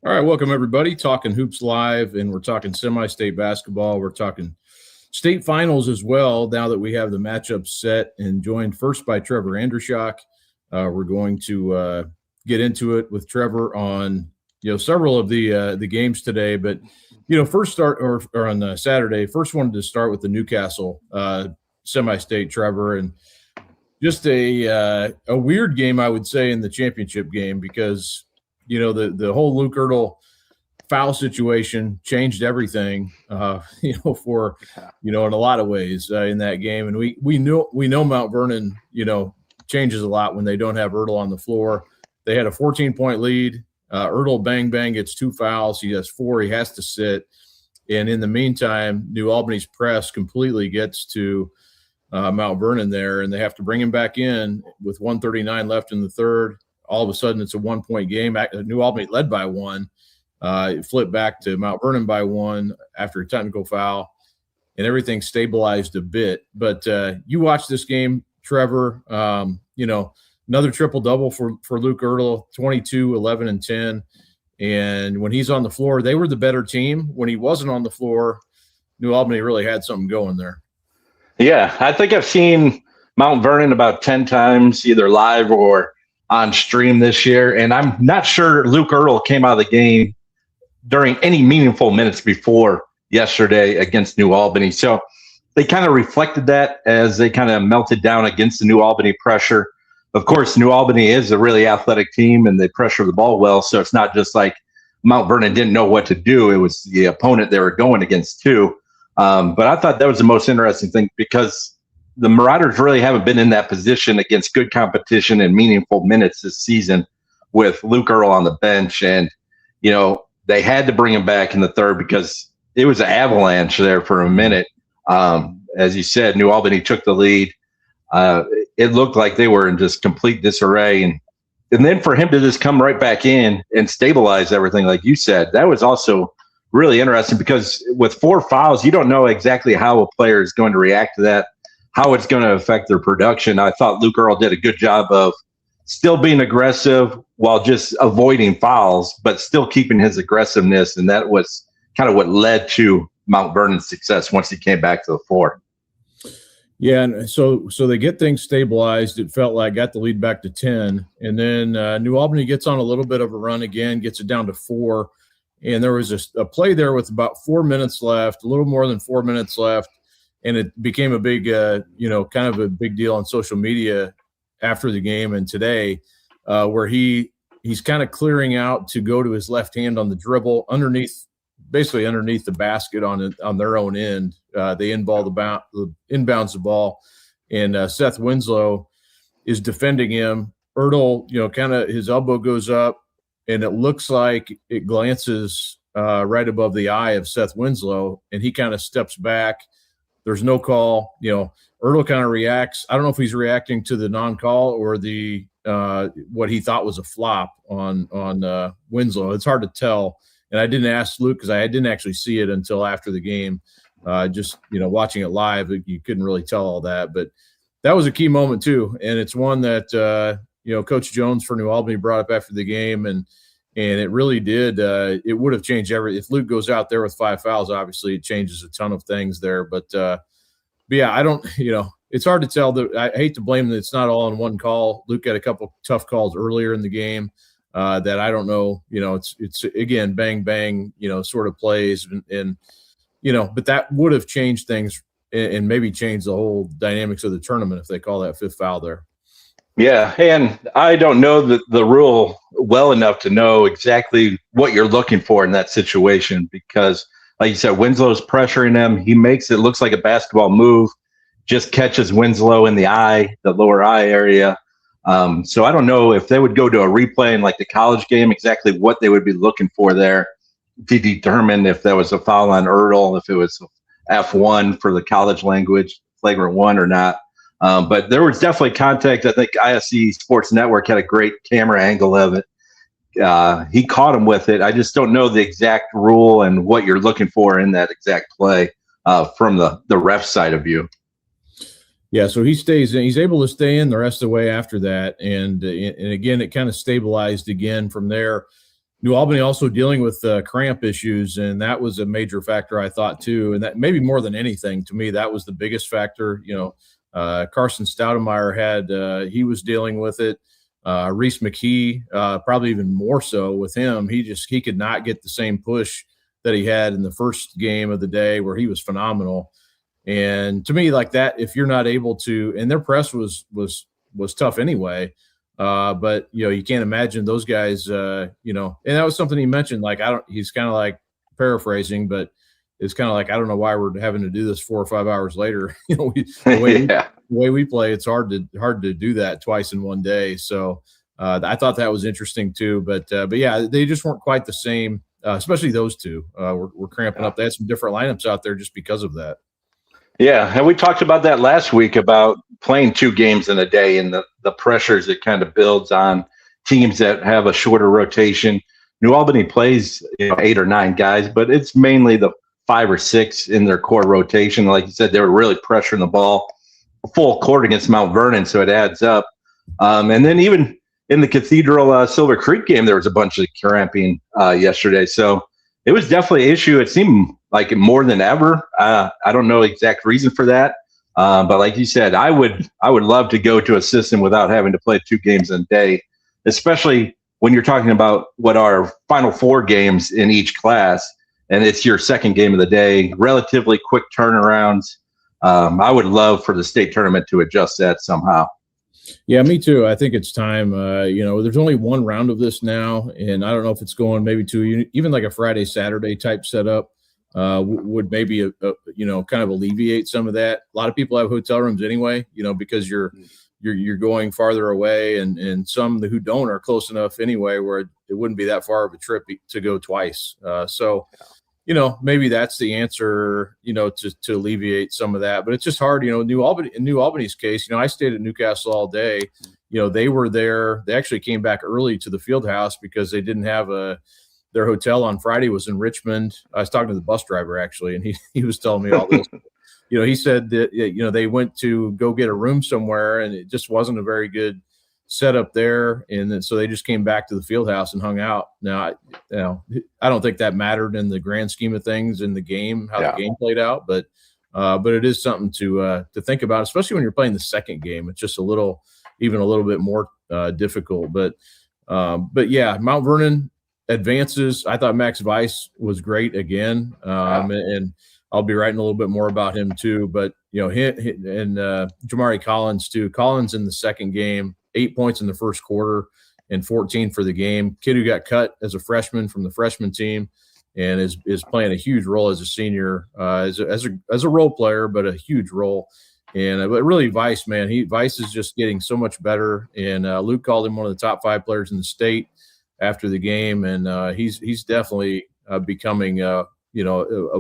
All right, welcome everybody. Talking Hoops Live, and we're talking semi-state basketball. We're talking state finals as well. Now that we have the matchups set, and joined first by Trevor Andrushak, we're going to get into it with Trevor on several of the games today. But first start or on Saturday. First wanted to start with the Newcastle semi-state, Trevor, and just a weird game, I would say, in the championship game because the whole Luke Ertl foul situation changed everything, for in a lot of ways in that game. And we know Mount Vernon, changes a lot when they don't have Ertl on the floor. They had a 14-point lead. Ertl bang gets 2 fouls. He has 4. He has to sit. And in the meantime, New Albany's press completely gets to Mount Vernon there, and they have to bring him back in with 1:39 left in the third. All of a sudden, it's a 1-point game. New Albany led by 1. It flipped back to Mount Vernon by 1 after a technical foul, and everything stabilized a bit. But you watched this game, Trevor. Another triple-double for Luke Ertl, 22, 11, and 10. And when he's on the floor, they were the better team. When he wasn't on the floor, New Albany really had something going there. Yeah, I think I've seen Mount Vernon about 10 times, either live or on stream this year, and I'm not sure Luke Ertl came out of the game during any meaningful minutes before yesterday against New Albany. So they kind of reflected that as they kind of melted down against the New Albany pressure. Of course, New Albany is a really athletic team, and they pressure the ball well, so it's not just like Mount Vernon didn't know what to do. It was the opponent they were going against, too. But I thought that was the most interesting thing because the Marauders really haven't been in that position against good competition and meaningful minutes this season with Luke Ertl on the bench. And, they had to bring him back in the third because it was an avalanche there for a minute. As you said, New Albany took the lead. It looked like they were in just complete disarray. And then for him to just come right back in and stabilize everything, like you said, that was also really interesting because with 4 fouls, you don't know exactly how a player is going to react to that, how it's going to affect their production. I thought Luke Ertl did a good job of still being aggressive while just avoiding fouls, but still keeping his aggressiveness. And that was kind of what led to Mount Vernon's success once he came back to the floor. Yeah, and so they get things stabilized. It felt like got the lead back to 10. And then New Albany gets on a little bit of a run again, gets it down to 4. And there was a play there with about 4 minutes left, a little more than 4 minutes left. And it became a big, kind of a big deal on social media after the game and today, where he's kind of clearing out to go to his left hand on the dribble basically underneath the basket on their own end. They inbounds the ball, and Seth Winslow is defending him. Ertl, kind of his elbow goes up, and it looks like it glances right above the eye of Seth Winslow, and he kind of steps back. There's no call. Ertl kind of reacts. I don't know if he's reacting to the non-call or the what he thought was a flop on Winslow. It's hard to tell. And I didn't ask Luke because I didn't actually see it until after the game. Just watching it live, you couldn't really tell all that. But that was a key moment too, and it's one that Coach Jones for New Albany brought up after the game, and it really did. It would have changed everything. If Luke goes out there with 5 fouls, obviously it changes a ton of things there. But yeah, I don't. It's hard to tell. I hate to blame that it's not all in one call. Luke had a couple tough calls earlier in the game that I don't know. It's again bang bang. Sort of plays and but that would have changed things and maybe changed the whole dynamics of the tournament if they call that 5th foul there. Yeah, and I don't know the rule well enough to know exactly what you're looking for in that situation because, like you said, Winslow's pressuring him. He makes it looks like a basketball move, just catches Winslow in the eye, the lower eye area. So I don't know if they would go to a replay in like the college game, exactly what they would be looking for there to determine if there was a foul on Ertl, if it was F1 for the college language, flagrant 1 or not. But there was definitely contact. I think ISC Sports Network had a great camera angle of it. He caught him with it. I just don't know the exact rule and what you're looking for in that exact play from the ref side of view. Yeah, so he stays in. He's able to stay in the rest of the way after that, and again, it kind of stabilized again from there. New Albany also dealing with cramp issues, and that was a major factor, I thought, too. And that maybe more than anything, to me, that was the biggest factor. Carson Stoudemire he was dealing with it. Reese McKee, probably even more so with him. He could not get the same push that he had in the first game of the day where he was phenomenal. And to me, like that, if you're not able to, and their press was tough anyway. But you can't imagine those guys, and that was something he mentioned. Like, he's kind of like paraphrasing, but it's kind of like, I don't know why we're having to do this 4 or 5 hours later. The way we play, it's hard to do that twice in one day. So I thought that was interesting too. But yeah, they just weren't quite the same. Especially those two were cramping up. They had some different lineups out there just because of that. Yeah, and we talked about that last week about playing 2 games in a day and the pressures it kind of builds on teams that have a shorter rotation. New Albany plays 8 or 9 guys, but it's mainly the 5 or 6 in their core rotation. Like you said, they were really pressuring the ball full court against Mount Vernon, so it adds up. And then even in the Cathedral Silver Creek game, there was a bunch of cramping yesterday. So it was definitely an issue. It seemed like more than ever. I don't know the exact reason for that. But like you said, I would love to go to a system without having to play 2 games a day, especially when you're talking about what are Final 4 games in each class, and it's your second game of the day, relatively quick turnarounds. I would love for the state tournament to adjust that somehow. Yeah, me too. I think it's time. There's only one round of this now, and I don't know if it's going maybe to even like a Friday, Saturday type setup would maybe, kind of alleviate some of that. A lot of people have hotel rooms anyway, because you're going farther away, and some who don't are close enough anyway where it wouldn't be that far of a trip to go twice. Maybe that's the answer, to alleviate some of that. But it's just hard, in New Albany's case. I stayed at Newcastle all day. They were there. They actually came back early to the field house because they didn't have their hotel on Friday was in Richmond. I was talking to the bus driver actually, and he was telling me all this. He said that, they went to go get a room somewhere and it just wasn't a very good setup there. And then, so they just came back to the field house and hung out. Now, I don't think that mattered in the grand scheme of things in the game, how the game played out, but it is something to think about, especially when you're playing the second game. It's just even a little bit more difficult, but yeah, Mount Vernon advances. I thought Max Weiss was great again. And I'll be writing a little bit more about him too, but and Jamari Collins too. Collins in the second game, 8 points in the first quarter and 14 for the game. Kid who got cut as a freshman from the freshman team and is playing a huge role as a senior, as a role player, but a huge role. And but really Weiss, man, Weiss is just getting so much better. And Luke called him one of the top 5 players in the state after the game, and he's definitely becoming a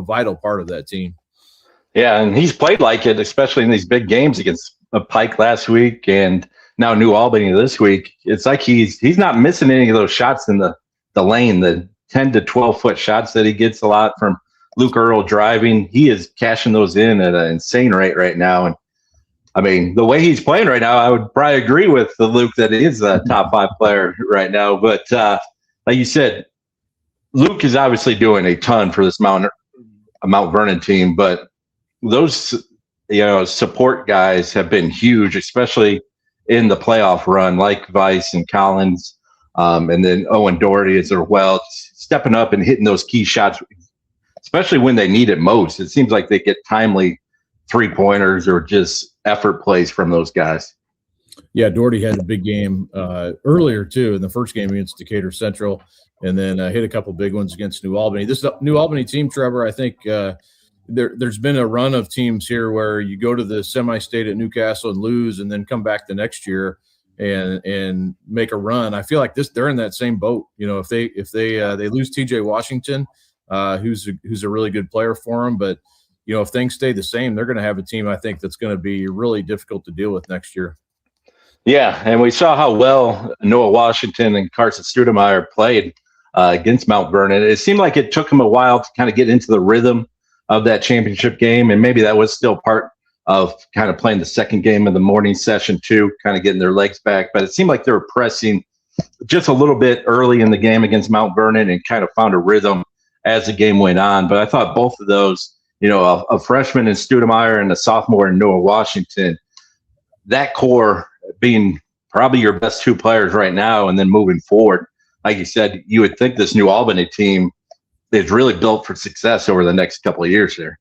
vital part of that team. Yeah, and he's played like it, especially in these big games against Pike last week and now New Albany this week. It's like he's not missing any of those shots in the lane, the 10 to 12 foot shots that he gets a lot from Luke Earl driving. He is cashing those in at an insane rate right now. And I mean, the way he's playing right now, I would probably agree with the Luke that he is a top 5 player right now. But like you said, Luke is obviously doing a ton for this Mount Vernon team, but those support guys have been huge, especially in the playoff run, like Weiss and Collins, and then Owen Doherty as well, stepping up and hitting those key shots, especially when they need it most. It seems like they get timely 3-pointers or just effort plays from those guys. Yeah, Doherty had a big game earlier too in the first game against Decatur Central, and then hit a couple big ones against New Albany. This New Albany team, Trevor, I think there's been a run of teams here where you go to the semi-state at Newcastle and lose, and then come back the next year and make a run. I feel like they're in that same boat. If they lose TJ Washington, who's a really good player for them, but if things stay the same, they're going to have a team, I think, that's going to be really difficult to deal with next year. Yeah, and we saw how well Noah Washington and Carson Stoudemire played against Mount Vernon. It seemed like it took them a while to kind of get into the rhythm of that championship game, and maybe that was still part of kind of playing the second game of the morning session too, kind of getting their legs back. But it seemed like they were pressing just a little bit early in the game against Mount Vernon and kind of found a rhythm as the game went on. But I thought both of those, a freshman in Studemeyer and a sophomore in Noah Washington, that core being probably your best two players right now, and then moving forward, like you said, you would think this New Albany team is really built for success over the next couple of years there.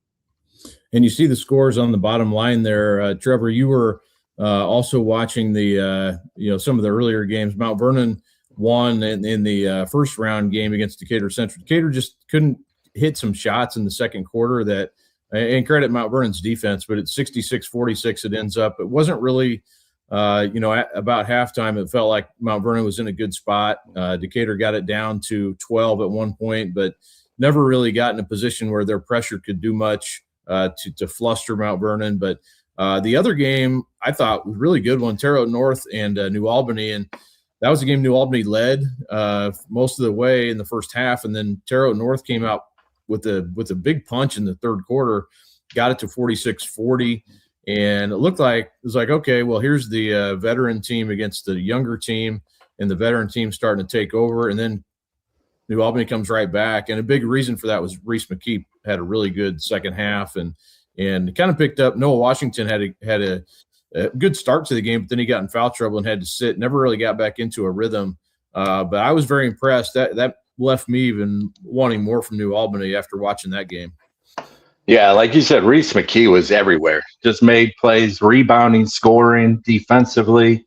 And you see the scores on the bottom line there. Trevor, you were also watching the, some of the earlier games. Mount Vernon won in the first round game against Decatur Central. Decatur just couldn't hit some shots in the second quarter that, and credit Mount Vernon's defense, but it's 66-46 it ends up. It wasn't really, about halftime, it felt like Mount Vernon was in a good spot. Decatur got it down to 12 at one point, but never really got in a position where their pressure could do much to fluster Mount Vernon. But the other game I thought was a really good one, Terre Haute North and New Albany. And that was a game New Albany led most of the way in the first half. And then Terre Haute North came out with a big punch in the third quarter, got it to 46-40. And it was like, okay, well, here's the veteran team against the younger team, and the veteran team starting to take over. And then New Albany comes right back. And a big reason for that was Reese McKee had a really good second half and kind of picked up. Noah Washington had a good start to the game, but then he got in foul trouble and had to sit, never really got back into a rhythm. But I was very impressed. That left me even wanting more from New Albany after watching that game. Yeah, like you said, Reese McKee was everywhere. Just made plays, rebounding, scoring, defensively.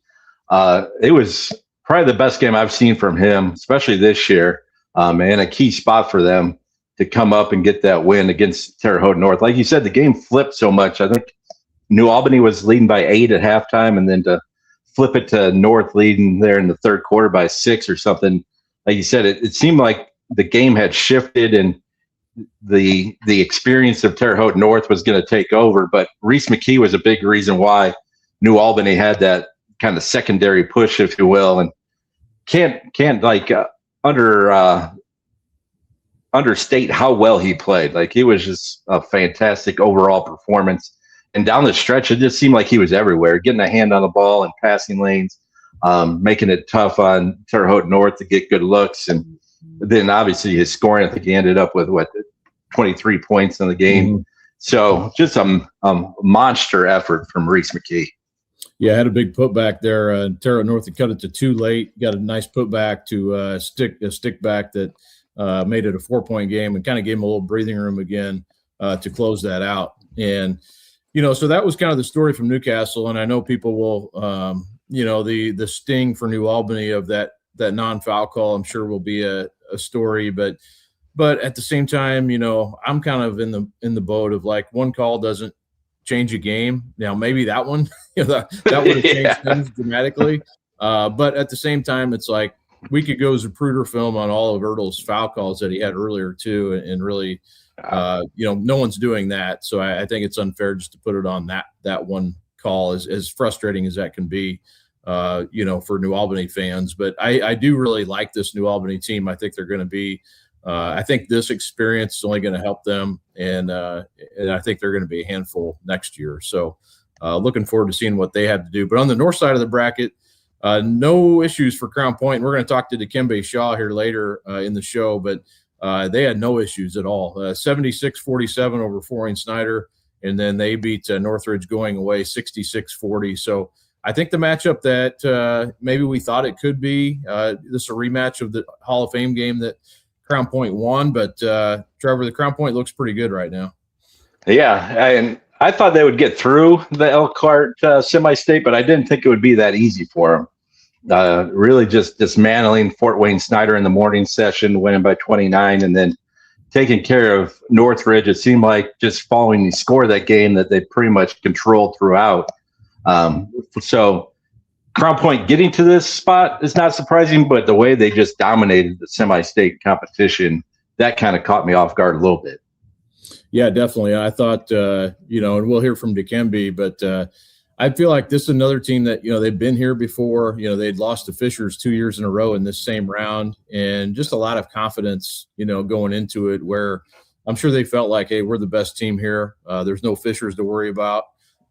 It was probably the best game I've seen from him, especially this year, and a key spot for them to come up and get that win against Terre Haute North. Like you said, the game flipped so much. I think New Albany was leading by 8 at halftime, and then to flip it to North leading there in the third quarter by 6 or something. Like you said, it seemed like the game had shifted and the experience of Terre Haute North was going to take over. But Reese McKee was a big reason why New Albany had that kind of secondary push, if you will, and can't understate how well he played. Like, he was just a fantastic overall performance. And down the stretch, it just seemed like he was everywhere, getting a hand on the ball and passing lanes, making it tough on Terre Haute North to get good looks. And then obviously his scoring, I think he ended up with 23 points in the game. Mm-hmm. So just a monster effort from Reese McKee. Yeah, had a big putback there. Terre Haute North had cut it to 2 late, got a nice putback to stick back that made it a 4-point game and kind of gave him a little breathing room again to close that out. And so that was kind of the story from Newcastle. And I know people will, the sting for New Albany of that non-foul call, I'm sure will be a story. But at the same time, I'm kind of in the boat of like, one call doesn't change a game. Now, maybe that one, that would have changed things dramatically. But at the same time, it's like we could go Zapruder film on all of Ertl's foul calls that he had earlier too, and really – no one's doing that. So I think it's unfair just to put it on that one call, as frustrating as that can be, for New Albany fans. But I do really like this New Albany team. I think they're going to be, I think this experience is only going to help them. And I think they're going to be a handful next year. So looking forward to seeing what they have to do. But on the north side of the bracket, no issues for Crown Point. We're going to talk to Dembbe Shaw here later in the show, but they had no issues at all. 76-47 over Fort Snyder, and then they beat Northridge going away 66-40. So I think the matchup that maybe we thought it could be, this is a rematch of the Hall of Fame game that Crown Point won. But, Trevor, the Crown Point looks pretty good right now. Yeah, and I thought they would get through the Elkhart semi-state, but I didn't think it would be that easy for them. Really just dismantling Fort Wayne Snyder in the morning session, winning by 29, and then taking care of Northridge. It seemed like just following the score of that game that they pretty much controlled throughout. So Crown Point getting to this spot is not surprising, but the way they just dominated the semi-state competition, that kind of caught me off guard a little bit. Yeah, definitely. I thought, and we'll hear from Dikembe, but I feel like this is another team that, they've been here before. They'd lost to Fishers 2 years in a row in this same round, and just a lot of confidence, going into it, where I'm sure they felt like, hey, we're the best team here. There's no Fishers to worry about.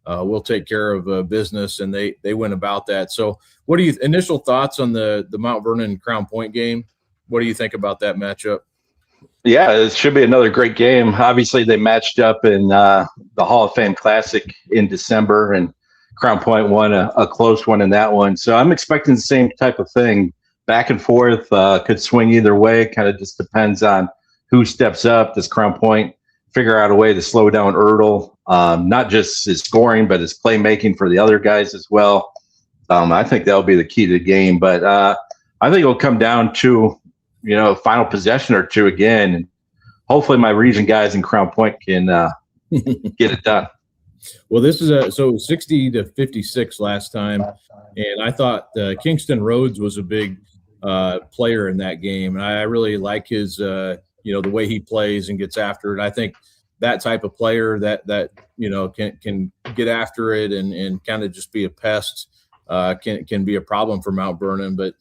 we'll take care of business, and they went about that. So what do you initial thoughts on the Mount Vernon Crown Point game? What do you think about that matchup? Yeah, it should be another great game. Obviously, they matched up in the Hall of Fame Classic in December, and Crown Point won a close one in that one. So I'm expecting the same type of thing. Back and forth, could swing either way. Kind of just depends on who steps up. Does Crown Point figure out a way to slow down Ertl? Not just his scoring, but his playmaking for the other guys as well. I think that'll be the key to the game. But I think it'll come down to final possession or two again, and hopefully my region guys in Crown Point can get it done. Well, this is so 60-56 last time, and I thought Kingston Rhodes was a big player in that game, and I really like his the way he plays and gets after it. I think that type of player that can get after it and kind of just be a pest can be a problem for Mount Vernon, but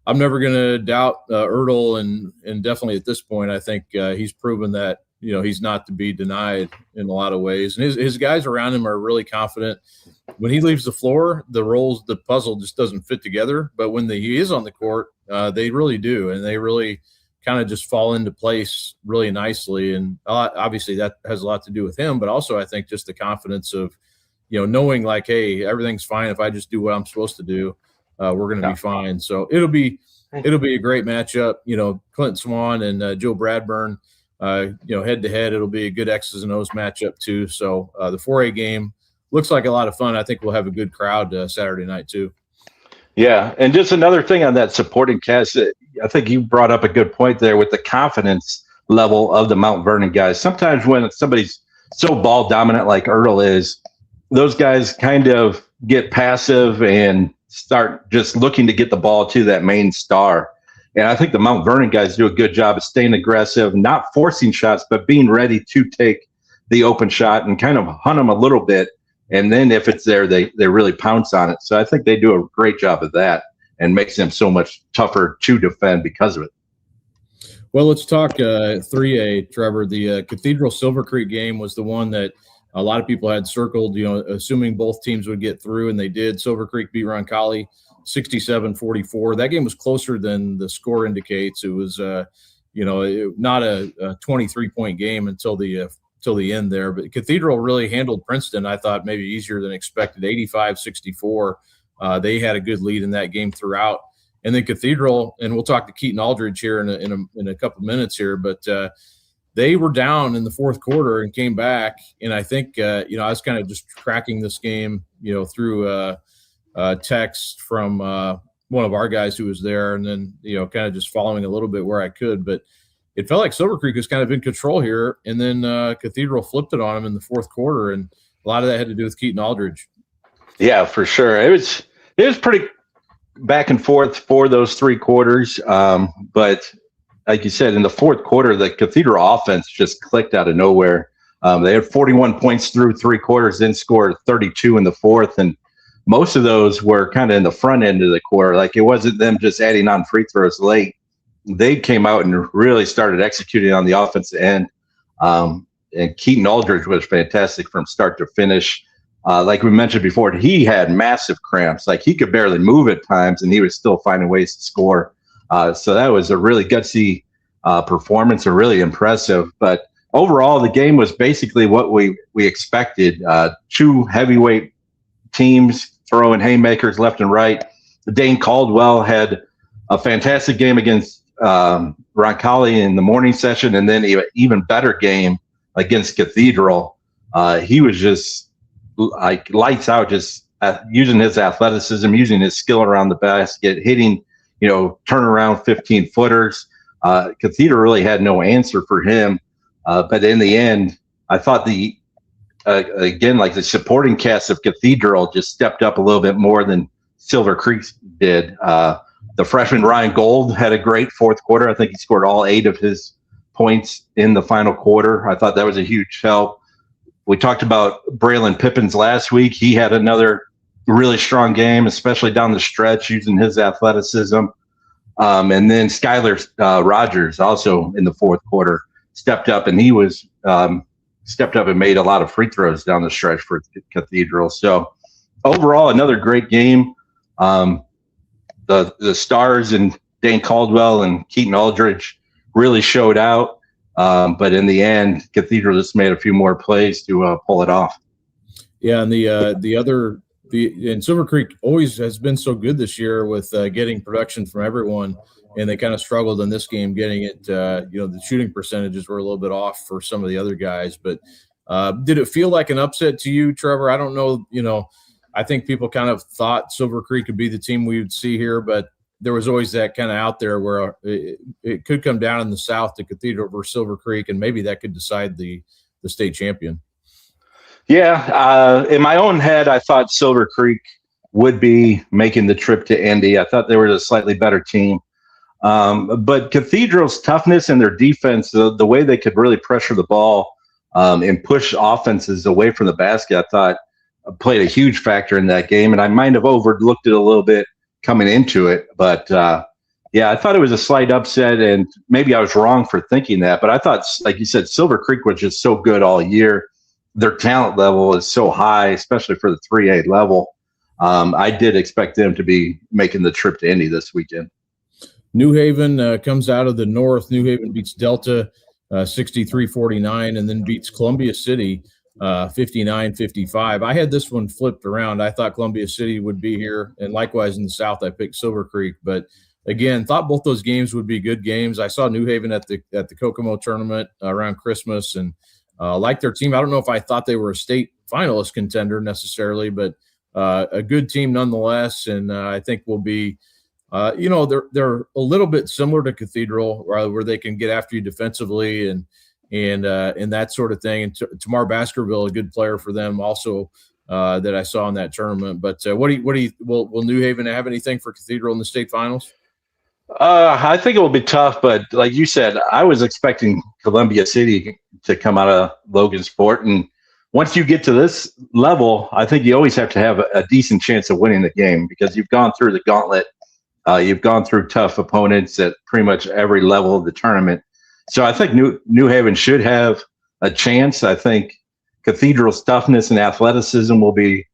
I'm never going to doubt Ertl, and definitely at this point, I think he's proven that he's not to be denied in a lot of ways, and his guys around him are really confident. When he leaves the floor, the puzzle just doesn't fit together. But when he is on the court, they really do, and they really kind of just fall into place really nicely. And obviously that has a lot to do with him, but also I think just the confidence of knowing like, hey, everything's fine if I just do what I'm supposed to do. We're going to be fine. So it'll be a great matchup. Clint Swan and Joe Bradburn, head to head. It'll be a good X's and O's matchup too. So the 4A game looks like a lot of fun. I think we'll have a good crowd Saturday night too. Yeah, and just another thing on that supporting cast, I think you brought up a good point there with the confidence level of the Mount Vernon guys. Sometimes when somebody's so ball dominant like Ertl is, those guys kind of get passive and start just looking to get the ball to that main star. And I think the Mount Vernon guys do a good job of staying aggressive, not forcing shots, but being ready to take the open shot and kind of hunt them a little bit. And then if it's there, they really pounce on it. So I think they do a great job of that and makes them so much tougher to defend because of it. Well, let's talk 3A, Trevor. The Cathedral Silver Creek game was the one that a lot of people had circled, assuming both teams would get through, and they did. Silver Creek beat Roncalli 67-44. That game was closer than the score indicates. It was, not a 23-point game until the end there. But Cathedral really handled Princeton, I thought, maybe easier than expected, 85-64. They had a good lead in that game throughout. And then Cathedral, and we'll talk to Katon Aldridge here in a couple minutes here, but they were down in the fourth quarter and came back. And I think, I was kind of just tracking this game, through text from one of our guys who was there, and then, kind of just following a little bit where I could. But it felt like Silver Creek was kind of in control here. And then Cathedral flipped it on them in the fourth quarter. And a lot of that had to do with Katon Aldridge. Yeah, for sure. It was pretty back and forth for those three quarters. But like you said, in the fourth quarter, the Cathedral offense just clicked out of nowhere. They had 41 points through three quarters, then scored 32 in the fourth. And most of those were kind of in the front end of the quarter. Like, it wasn't them just adding on free throws late. They came out and really started executing on the offensive end. And Katon Aldridge was fantastic from start to finish. Like we mentioned before, he had massive cramps. Like, he could barely move at times, and he was still finding ways to score. So that was a really gutsy performance, and really impressive. But overall, the game was basically what we expected. Two heavyweight teams throwing haymakers left and right. Dane Caldwell had a fantastic game against Roncalli in the morning session, and then an even better game against Cathedral. He was just like lights out, just using his athleticism, using his skill around the basket, hitting, turnaround 15-footers. Cathedral really had no answer for him. But in the end, I thought again, like the supporting cast of Cathedral just stepped up a little bit more than Silver Creek did. The freshman Ryan Gold had a great fourth quarter. I think he scored all 8 of his points in the final quarter. I thought that was a huge help. We talked about Braylon Pippins last week. He had another really strong game, especially down the stretch, using his athleticism. And then Skylar Rogers also in the fourth quarter stepped up, and he was stepped up and made a lot of free throws down the stretch for Cathedral. So overall, another great game. The stars and Dane Caldwell and Katon Aldridge really showed out. But in the end, Cathedral just made a few more plays to pull it off. Yeah, and and Silver Creek always has been so good this year with getting production from everyone, and they kind of struggled in this game getting it. The shooting percentages were a little bit off for some of the other guys. But did it feel like an upset to you, Trevor? I don't know. I think people kind of thought Silver Creek could be the team we would see here, but there was always that kind of out there where it could come down in the South to Cathedral versus Silver Creek, and maybe that could decide the state champion. Yeah, in my own head, I thought Silver Creek would be making the trip to Indy. I thought they were a slightly better team. But Cathedral's toughness and their defense, the way they could really pressure the ball and push offenses away from the basket, I thought played a huge factor in that game. And I might have overlooked it a little bit coming into it. But, I thought it was a slight upset, and maybe I was wrong for thinking that. But I thought, like you said, Silver Creek was just so good all year. Their talent level is so high, especially for the 3A level. I did expect them to be making the trip to Indy this weekend. New Haven comes out of the north. New Haven beats Delta 63-49 and then beats Columbia City 59-55. I had this one flipped around. I thought Columbia City would be here, and likewise in the south, I picked Silver Creek. But again, thought both those games would be good games. I saw New Haven at the Kokomo tournament around Christmas, and liked their team. I don't know if I thought they were a state finalist contender necessarily, but a good team nonetheless. And I think will be, they're a little bit similar to Cathedral, where they can get after you defensively and that sort of thing. And Tamar Baskerville, a good player for them also that I saw in that tournament. But will New Haven have anything for Cathedral in the state finals? I think it will be tough, but like you said, I was expecting Columbia City to come out of Logansport. And once you get to this level, I think you always have to have a decent chance of winning the game, because you've gone through the gauntlet. You've gone through tough opponents at pretty much every level of the tournament. So I think New Haven should have a chance. I think Cathedral's toughness and athleticism will be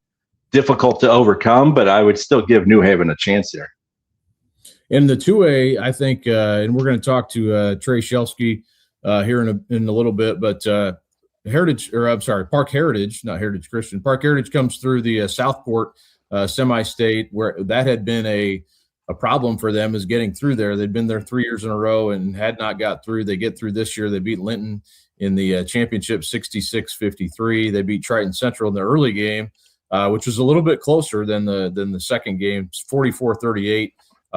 difficult to overcome, but I would still give New Haven a chance there. In the 2A, I think, and we're going to talk to Trey Shelsky here in a little bit, but Park Heritage, not Heritage Christian. Park Heritage comes through the Southport Semistate, where that had been a problem for them, is getting through there. They'd been there 3 years in a row and had not got through. They get through this year. They beat Linton in the championship 66-53. They beat Triton Central in the early game, which was a little bit closer than the second game, 44-38.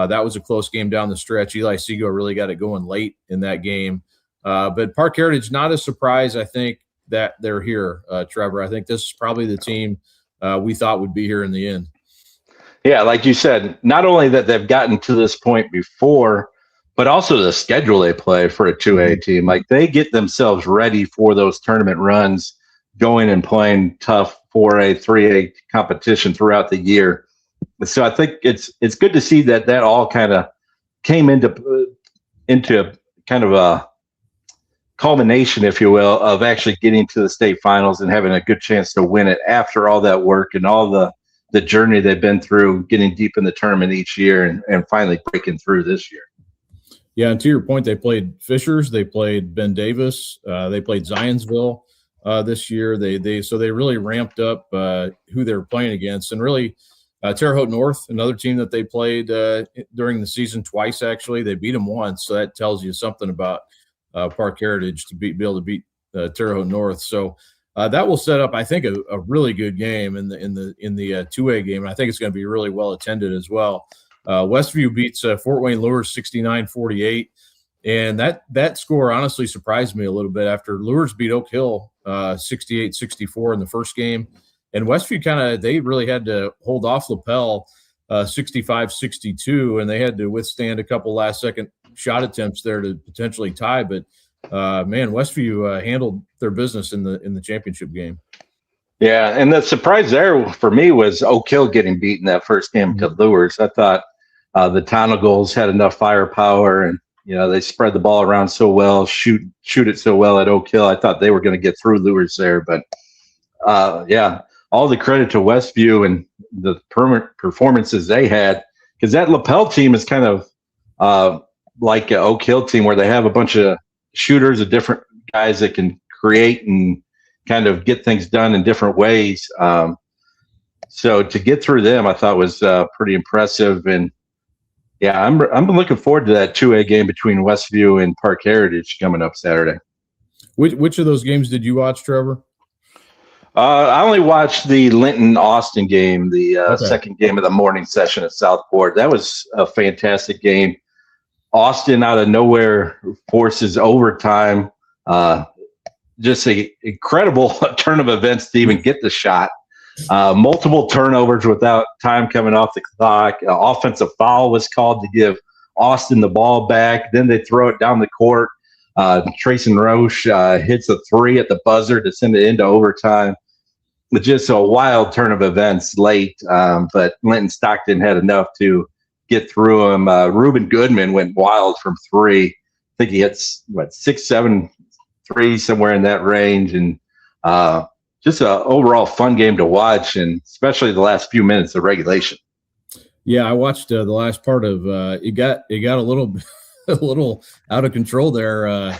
That was a close game down the stretch. Eli Seago really got it going late in that game. But Park Heritage, not a surprise, I think, that they're here, Trevor. I think this is probably the team we thought would be here in the end. Yeah, like you said, not only that they've gotten to this point before, but also the schedule they play for a 2A team. Like, they get themselves ready for those tournament runs, going and playing tough 4A, 3A competition throughout the year. So I think it's good to see that all kind of came into kind of a culmination, if you will, of actually getting to the state finals and having a good chance to win it after all that work and all the journey they've been through, getting deep in the tournament each year and finally breaking through this year. Yeah, and to your point, they played Fishers, they played Ben Davis, they played Zionsville this year. So they really ramped up who they were playing against, and really Terre Haute North, another team that they played during the season twice. Actually, they beat them once, so that tells you something about Park Heritage to be able to beat Terre Haute North. So that will set up, I think, a really good game in the 2A game, and I think it's going to be really well attended as well. Westview beats Fort Wayne Lures 69-48, and that score honestly surprised me a little bit after Lures beat Oak Hill 68-64 in the first game. And Westview they really had to hold off LaPel 65-62, and they had to withstand a couple last-second shot attempts there to potentially tie. But Westview handled their business in the championship game. Yeah, and the surprise there for me was Oak Hill getting beaten that first game to Lures. I thought the Tonagles had enough firepower, and They spread the ball around so well, shoot it so well at Oak Hill. I thought they were going to get through Lures there, but all the credit to Westview and the performances they had, because that Lapel team is kind of like an Oak Hill team where they have a bunch of shooters, of different guys that can create and kind of get things done in different ways. So to get through them, I thought was pretty impressive. And yeah, I'm looking forward to that 2A game between Westview and Park Heritage coming up Saturday. Which of those games did you watch, Trevor? I only watched the Linton-Austin game, the second game of the morning session at Southport. That was a fantastic game. Austin out of nowhere forces overtime. Just an incredible turn of events to even get the shot. Multiple turnovers without time coming off the clock. Offensive foul was called to give Austin the ball back. Then they throw it down the court. Trayson Roche hits a three at the buzzer to send it into overtime. It's just a wild turn of events late, but Linton Stockton had enough to get through him. Reuben Goodman went wild from three. I think he hits, 6-7 threes, somewhere in that range. And just an overall fun game to watch, and especially the last few minutes of regulation. Yeah, I watched the last part of it. Got a little out of control there.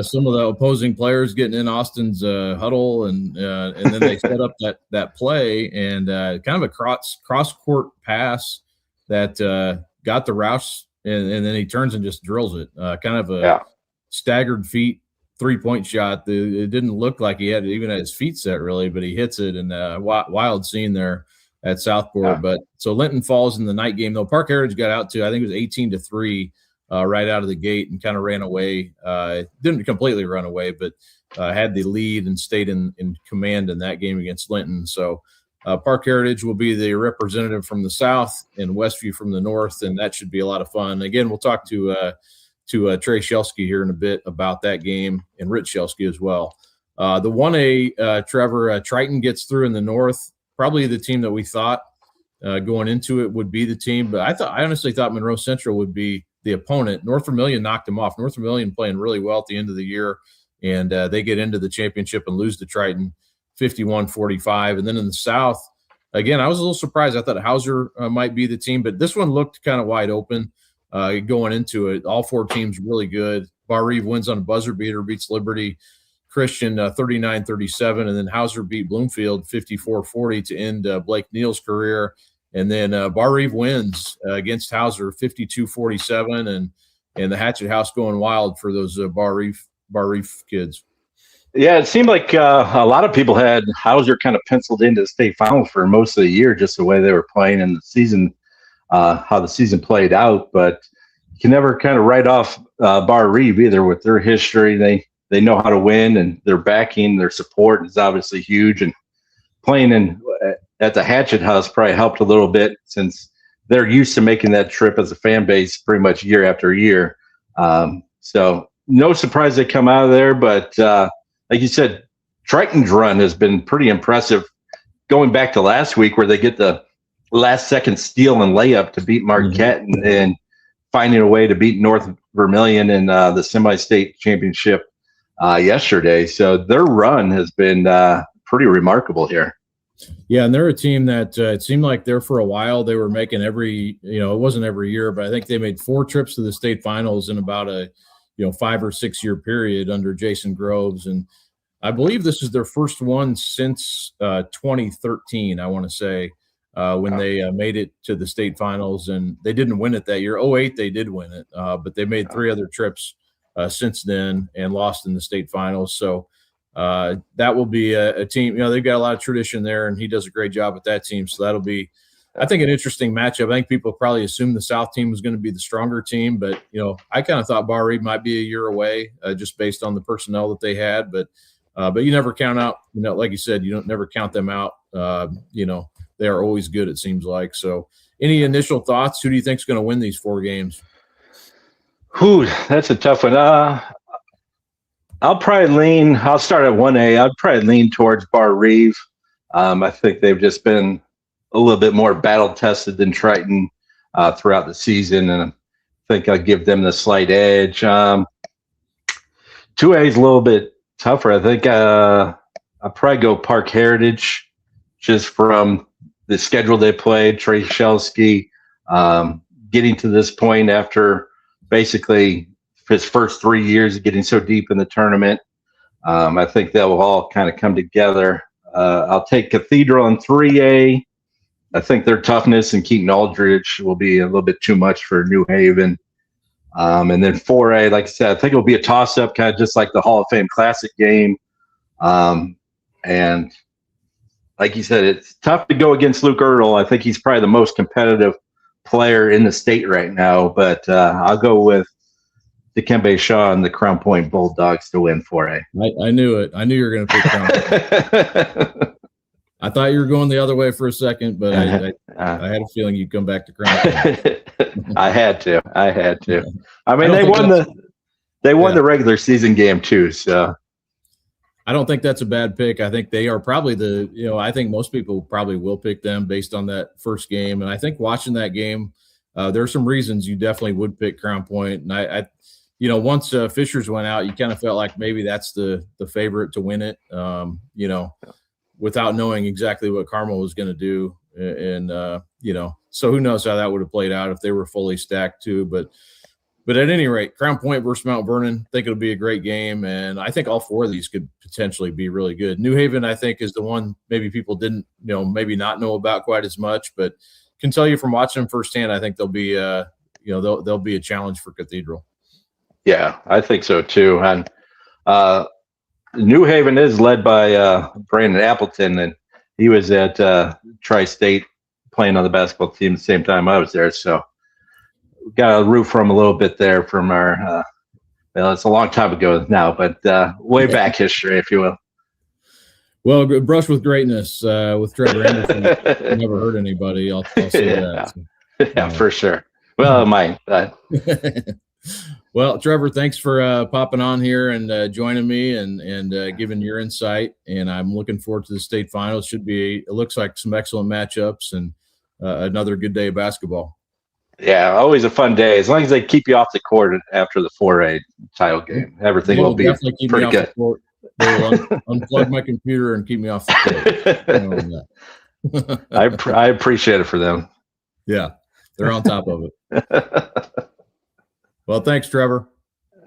Some of the opposing players getting in Austin's huddle, and then they set up that play, and kind of a cross court pass that got the Roush, and then he turns and just drills it. Kind of a staggered feet 3-point shot. It didn't look like he had even his feet set really, but he hits it, and wild scene there at Southport. Yeah. But so Linton falls in the night game, though. Park Heritage got out to, I think it was 18-3 right out of the gate, and kind of ran away. Didn't completely run away, but had the lead and stayed in command in that game against Linton. So Park Heritage will be the representative from the south and Westview from the north, and that should be a lot of fun. Again, we'll talk to Trey Shelsky here in a bit about that game, and Rich Shelsky as well. The 1A, Trevor, Triton gets through in the north, probably the team that we thought going into it would be the team, but I honestly thought Monroe Central would be the opponent. North Vermilion knocked them off. North Vermilion playing really well at the end of the year, and they get into the championship and lose to Triton 51-45. And then in the south, again, I was a little surprised. I thought Hauser might be the team, but this one looked kind of wide open. Going into it, all four teams really good. Bar Reeve wins on a buzzer beater, beats Liberty Christian 39-37, and then Hauser beat Bloomfield 54-40 to end Blake Neal's career. And then Bar Reeve wins against Hauser 52-47, and the Hatchet House going wild for those Bar Reeve kids. Yeah, it seemed like a lot of people had Hauser kind of penciled into the state final for most of the year, just the way they were playing in the season. How the season played out, but you can never kind of write off Bar Reeve either. With their history, they know how to win, and their backing, their support is obviously huge. And playing at the Hatchet House probably helped a little bit, since they're used to making that trip as a fan base pretty much year after year. So no surprise they come out of there, but like you said, Triton's run has been pretty impressive. Going back to last week, where they get the last-second steal and layup to beat Marquette, and then finding a way to beat North Vermilion in the semi-state championship yesterday. So their run has been pretty remarkable here. Yeah, and they're a team that it seemed like there for a while they were making it wasn't every year, but I think they made 4 trips to the state finals in about a 5 or 6 year period under Jason Groves, and I believe this is their first one since 2013, I want to say. When they made it to the state finals, and they didn't win it that year. 2008, they did win it, but they made 3 other trips since then and lost in the state finals. So that will be a team, they've got a lot of tradition there, and he does a great job with that team. So that'll be, I think, an interesting matchup. I think people probably assumed the South team was going to be the stronger team, but, I kind of thought Bar Reeve might be a year away just based on the personnel that they had. But you never count out, like you said, you don't never count them out, They are always good, it seems like. So any initial thoughts? Who do you think is going to win these 4 games? That's a tough one. I'll start at 1A. I'd probably lean towards Bar Reeve. I think they've just been a little bit more battle-tested than Triton throughout the season. And I think I'll give them the slight edge. 2A is a little bit tougher. I think I'll probably go Park Heritage just from the schedule they played. Trey Shelsky getting to this point after basically his first 3 years getting so deep in the tournament. I think that will all kind of come together. I'll take Cathedral in 3A. I think their toughness and Katon Aldridge will be a little bit too much for New Haven. And then 4A, like I said, I think it'll be a toss-up, kind of just like the Hall of Fame Classic game. And like you said, it's tough to go against Luke Earl. I think he's probably the most competitive player in the state right now. But I'll go with Dembbe Shaw and the Crown Point Bulldogs to win 4A. I knew it. I knew you were going to pick Crown Point. I thought you were going the other way for a second, but I had a feeling you'd come back to Crown Point. I had to. I mean, they won the regular season game too, so I don't think that's a bad pick. I think they are probably I think most people probably will pick them based on that first game. And I think watching that game, there are some reasons you definitely would pick Crown Point. And I once Fishers went out, you kind of felt like maybe that's the favorite to win it, without knowing exactly what Carmel was going to do. And so who knows how that would have played out if they were fully stacked too. But at any rate, Crown Point versus Mount Vernon, I think it'll be a great game. And I think all four of these could potentially be really good. New Haven, I think, is the one maybe people didn't, maybe not know about quite as much, but can tell you from watching them firsthand, I think they'll be, they'll be a challenge for Cathedral. Yeah, I think so too. And New Haven is led by Brandon Appleton, and he was at Tri-State playing on the basketball team at the same time I was there. So we got a root for him a little bit there from our it's a long time ago now, but way back history, if you will. Well, brush with greatness with Trevor Anderson. Never hurt anybody. I'll say that. Yeah, for sure. Well, it might. Well, Trevor, thanks for popping on here and joining me and giving your insight. And I'm looking forward to the state finals. It looks like some excellent matchups and another good day of basketball. Yeah, always a fun day. As long as they keep you off the court after the 4A title game, everything will be pretty good. They'll unplug my computer and keep me off the court. I appreciate it for them. Yeah, they're on top of it. Well, thanks, Trevor.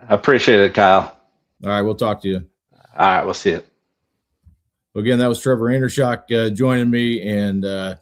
I appreciate it, Kyle. All right, we'll talk to you. All right, we'll see you. Again, that was Trevor Andershock joining me, and I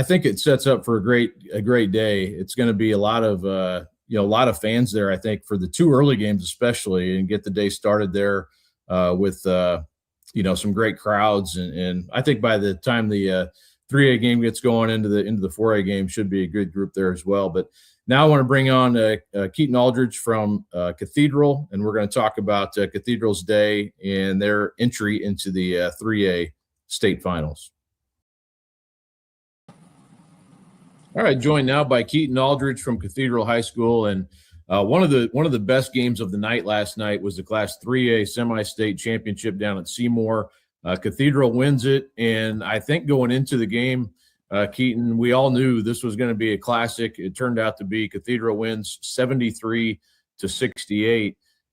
think it sets up for a great day. It's going to be a lot of fans there, I think, for the two early games especially, and get the day started there with some great crowds, and I think by the time the 3A game gets going into the 4A game, should be a good group there as well. But now I want to bring on Katon Aldridge from Cathedral, and we're going to talk about Cathedral's day and their entry into the 3A state finals. All right, joined now by Katon Aldridge from Cathedral High School, and one of the best games of the night last night was the Class 3A Semistate Championship down at Seymour. Cathedral wins it, and I think going into the game, Katon, we all knew this was going to be a classic. It turned out to be Cathedral wins 73-68.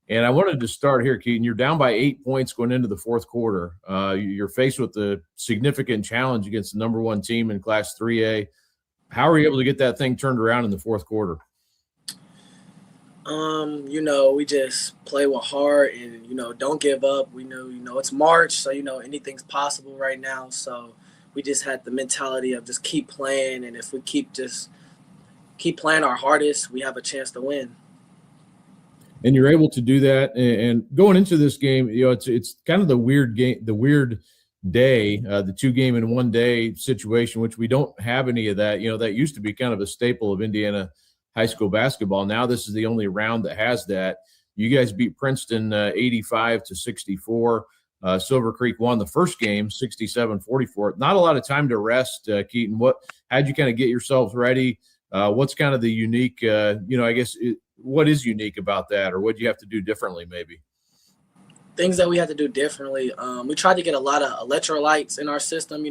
And I wanted to start here, Katon. You're down by 8 points going into the fourth quarter. You're faced with a significant challenge against the number one team in Class 3A. How are you able to get that thing turned around in the fourth quarter? We just play with heart and, don't give up. We know, it's March, so, anything's possible right now. So we just had the mentality of just keep playing. And if we keep playing our hardest, we have a chance to win. And you're able to do that. And going into this game, it's kind of the weird game, the weird day, the 2 game in 1 day situation, which we don't have any of that. That used to be kind of a staple of Indiana high school basketball. Now this is the only round that has that. You guys beat Princeton 85-64. Silver Creek won the first game 67-44. Not a lot of time to rest, Katon. How'd you kind of get yourselves ready? What's kind of the unique, what is unique about that, or what do you have to do differently maybe? Things that we had to do differently. We tried to get a lot of electrolytes in our system.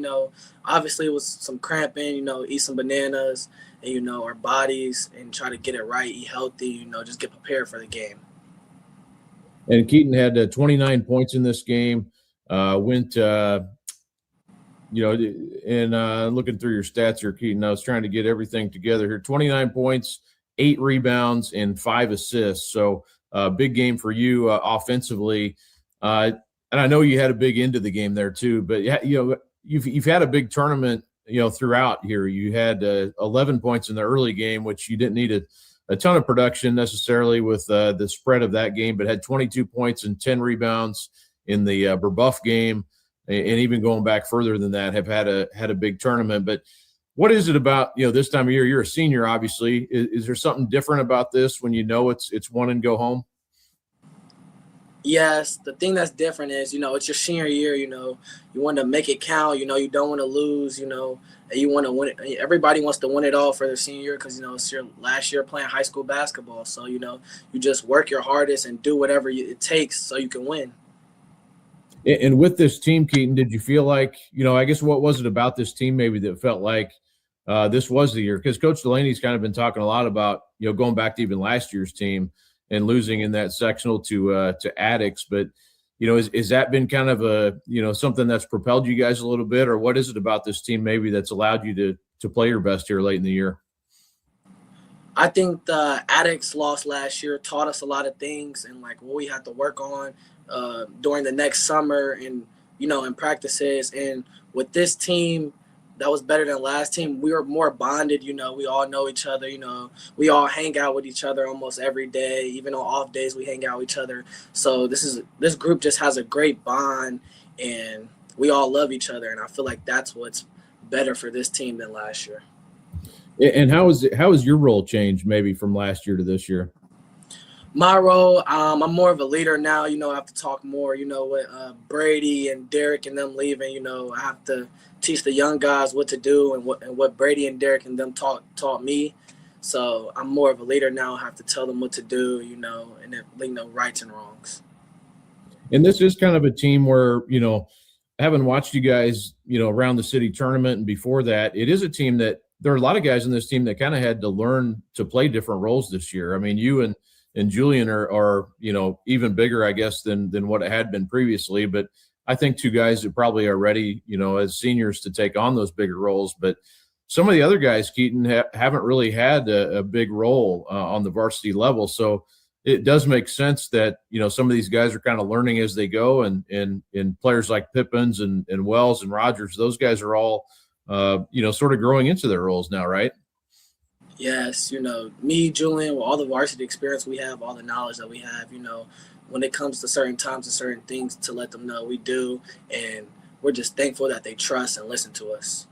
Obviously it was some cramping, eat some bananas and, you know, our bodies and try to get it right, eat healthy, you know, just get prepared for the game. And Keaton had 29 points in this game. Went, you know, and looking through your stats here, Keaton, I was trying to get everything together here. 29 points, 8 rebounds, and 5 assists. So big game for you offensively. And I know you had a big end of the game there too, but you know, you've had a big tournament, you know, throughout here. You had 11 points in the early game, which you didn't need a ton of production necessarily with the spread of that game, but had 22 points and 10 rebounds in the Brebeuf game, and even going back further than that, have had a big tournament. But what is it about, you know, this time of year? You're a senior, obviously. Is there something different about this when you know it's one and go home? Yes, the thing that's different is, you know, it's your senior year, you know, you want to make it count, you know, you don't want to lose, you know, and you want to win it. Everybody wants to win it all for their senior year because, you know, it's your last year playing high school basketball. So, you know, you just work your hardest and do whatever it takes so you can win. And with this team, Keaton, did you feel like, you know, I guess what was it about this team maybe that felt like this was the year? Because Coach Delaney's kind of been talking a lot about, you know, going back to even last year's team and losing in that sectional to Addicts. But, you know, is that been kind of a, you know, something that's propelled you guys a little bit, or what is it about this team maybe that's allowed you to play your best here late in the year? I think the Addicts loss last year taught us a lot of things and like what we had to work on during the next summer and, you know, in practices. And with this team, that was better than last team. We were more bonded, you know, we all know each other, you know, we all hang out with each other almost every day, even on off days we hang out with each other. So this group just has a great bond and we all love each other. And I feel like that's what's better for this team than last year. And how has your role changed maybe from last year to this year? My role, I'm more of a leader now. You know, I have to talk more, you know, with Brady and Derek and them leaving, you know, I have to teach the young guys what to do and what Brady and Derek and them taught me. So I'm more of a leader now. I have to tell them what to do, you know, and then, you know, rights and wrongs. And this is kind of a team where, you know, having watched you guys, you know, around the city tournament and before that, it is a team that there are a lot of guys in this team that kind of had to learn to play different roles this year. I mean, you and Julian are, you know, even bigger, I guess, than what it had been previously. But I think two guys that probably are ready, you know, as seniors to take on those bigger roles. But some of the other guys, Keaton, haven't really had a big role on the varsity level. So it does make sense that, you know, some of these guys are kind of learning as they go. And players like Pippins and Wells and Rogers, those guys are all, you know, sort of growing into their roles now, right? Yes, you know, me, Julian, with all the varsity experience we have, all the knowledge that we have, you know, when it comes to certain times and certain things, to let them know we do. And we're just thankful that they trust and listen to us.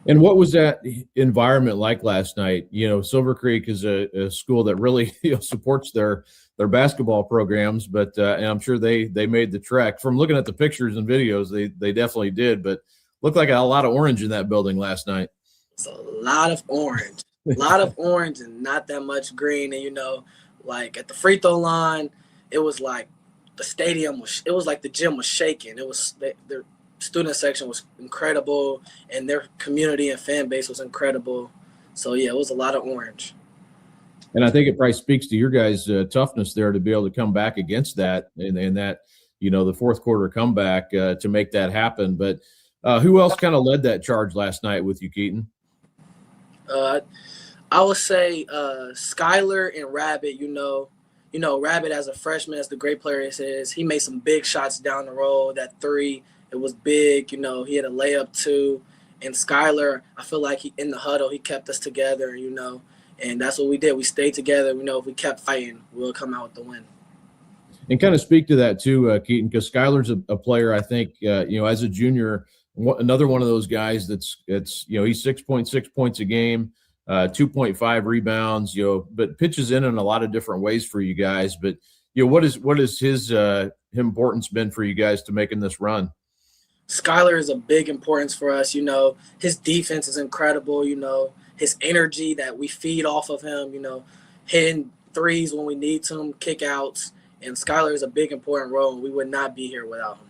And what was that environment like last night? You know, Silver Creek is a school that really, you know, supports their basketball programs, but and I'm sure they made the trek. From looking at the pictures and videos, they definitely did. But looked like a lot of orange in that building last night. It's a lot of orange, and not that much green. And, you know, like at the free throw line, it was like the stadium it was like the gym was shaking. It was their student section was incredible, and their community and fan base was incredible. So, yeah, it was a lot of orange. And I think it probably speaks to your guys' toughness there to be able to come back against that and that, you know, the fourth quarter comeback to make that happen. But who else kind of led that charge last night with you, Keaton? I would say Skylar and Rabbit. You know, Rabbit as a freshman, as the great player he is, he made some big shots down the road. That three, it was big. You know, he had a layup too. And Skylar, I feel like in the huddle, he kept us together. You know, and that's what we did. We stayed together. You know, if we kept fighting, we'll come out with the win. And kind of speak to that too, Keaton, because Skylar's a player. I think you know, as a junior, another one of those guys that's you know, he's 6.6 points a game, 2.5 rebounds, you know, but pitches in a lot of different ways for you guys. But you know, what is his importance been for you guys to making this run? Skylar is a big importance for us. You know, his defense is incredible. You know, his energy that we feed off of him. You know, hitting threes when we need to, kick outs, and Skylar is a big important role. And we would not be here without him.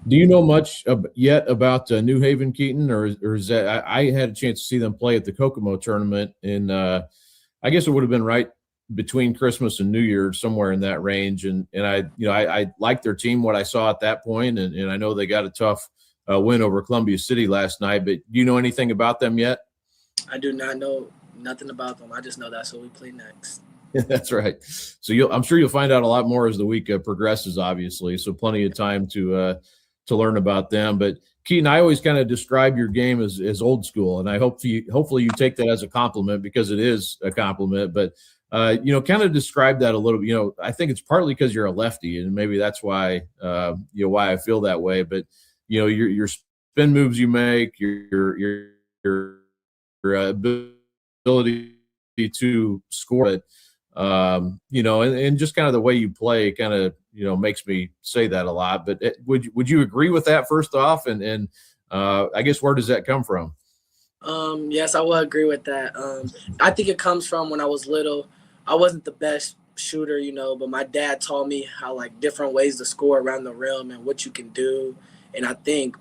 Do you know much yet about New Haven, Keaton, or is that I had a chance to see them play at the Kokomo tournament, and I guess it would have been right between Christmas and New Year's, somewhere in that range. And I liked their team, what I saw at that point, and I know they got a tough win over Columbia City last night. But do you know anything about them yet? I do not know nothing about them. I just know that's what we play next. That's right. So I'm sure you'll find out a lot more as the week progresses, obviously. So plenty of time to learn about them. But Keaton, I always kind of describe your game as old school, and I hopefully you take that as a compliment, because it is a compliment. But kind of describe that a little bit. I think it's partly because you're a lefty, and maybe that's why why I feel that way. But your spin moves you make, your ability to score it, and just kind of the way you play kind of makes me say that a lot. But would you agree with that, first off? And I guess, where does that come from? Yes, I will agree with that. I think it comes from when I was little. I wasn't the best shooter, but my dad taught me how, like, different ways to score around the rim and what you can do. And I think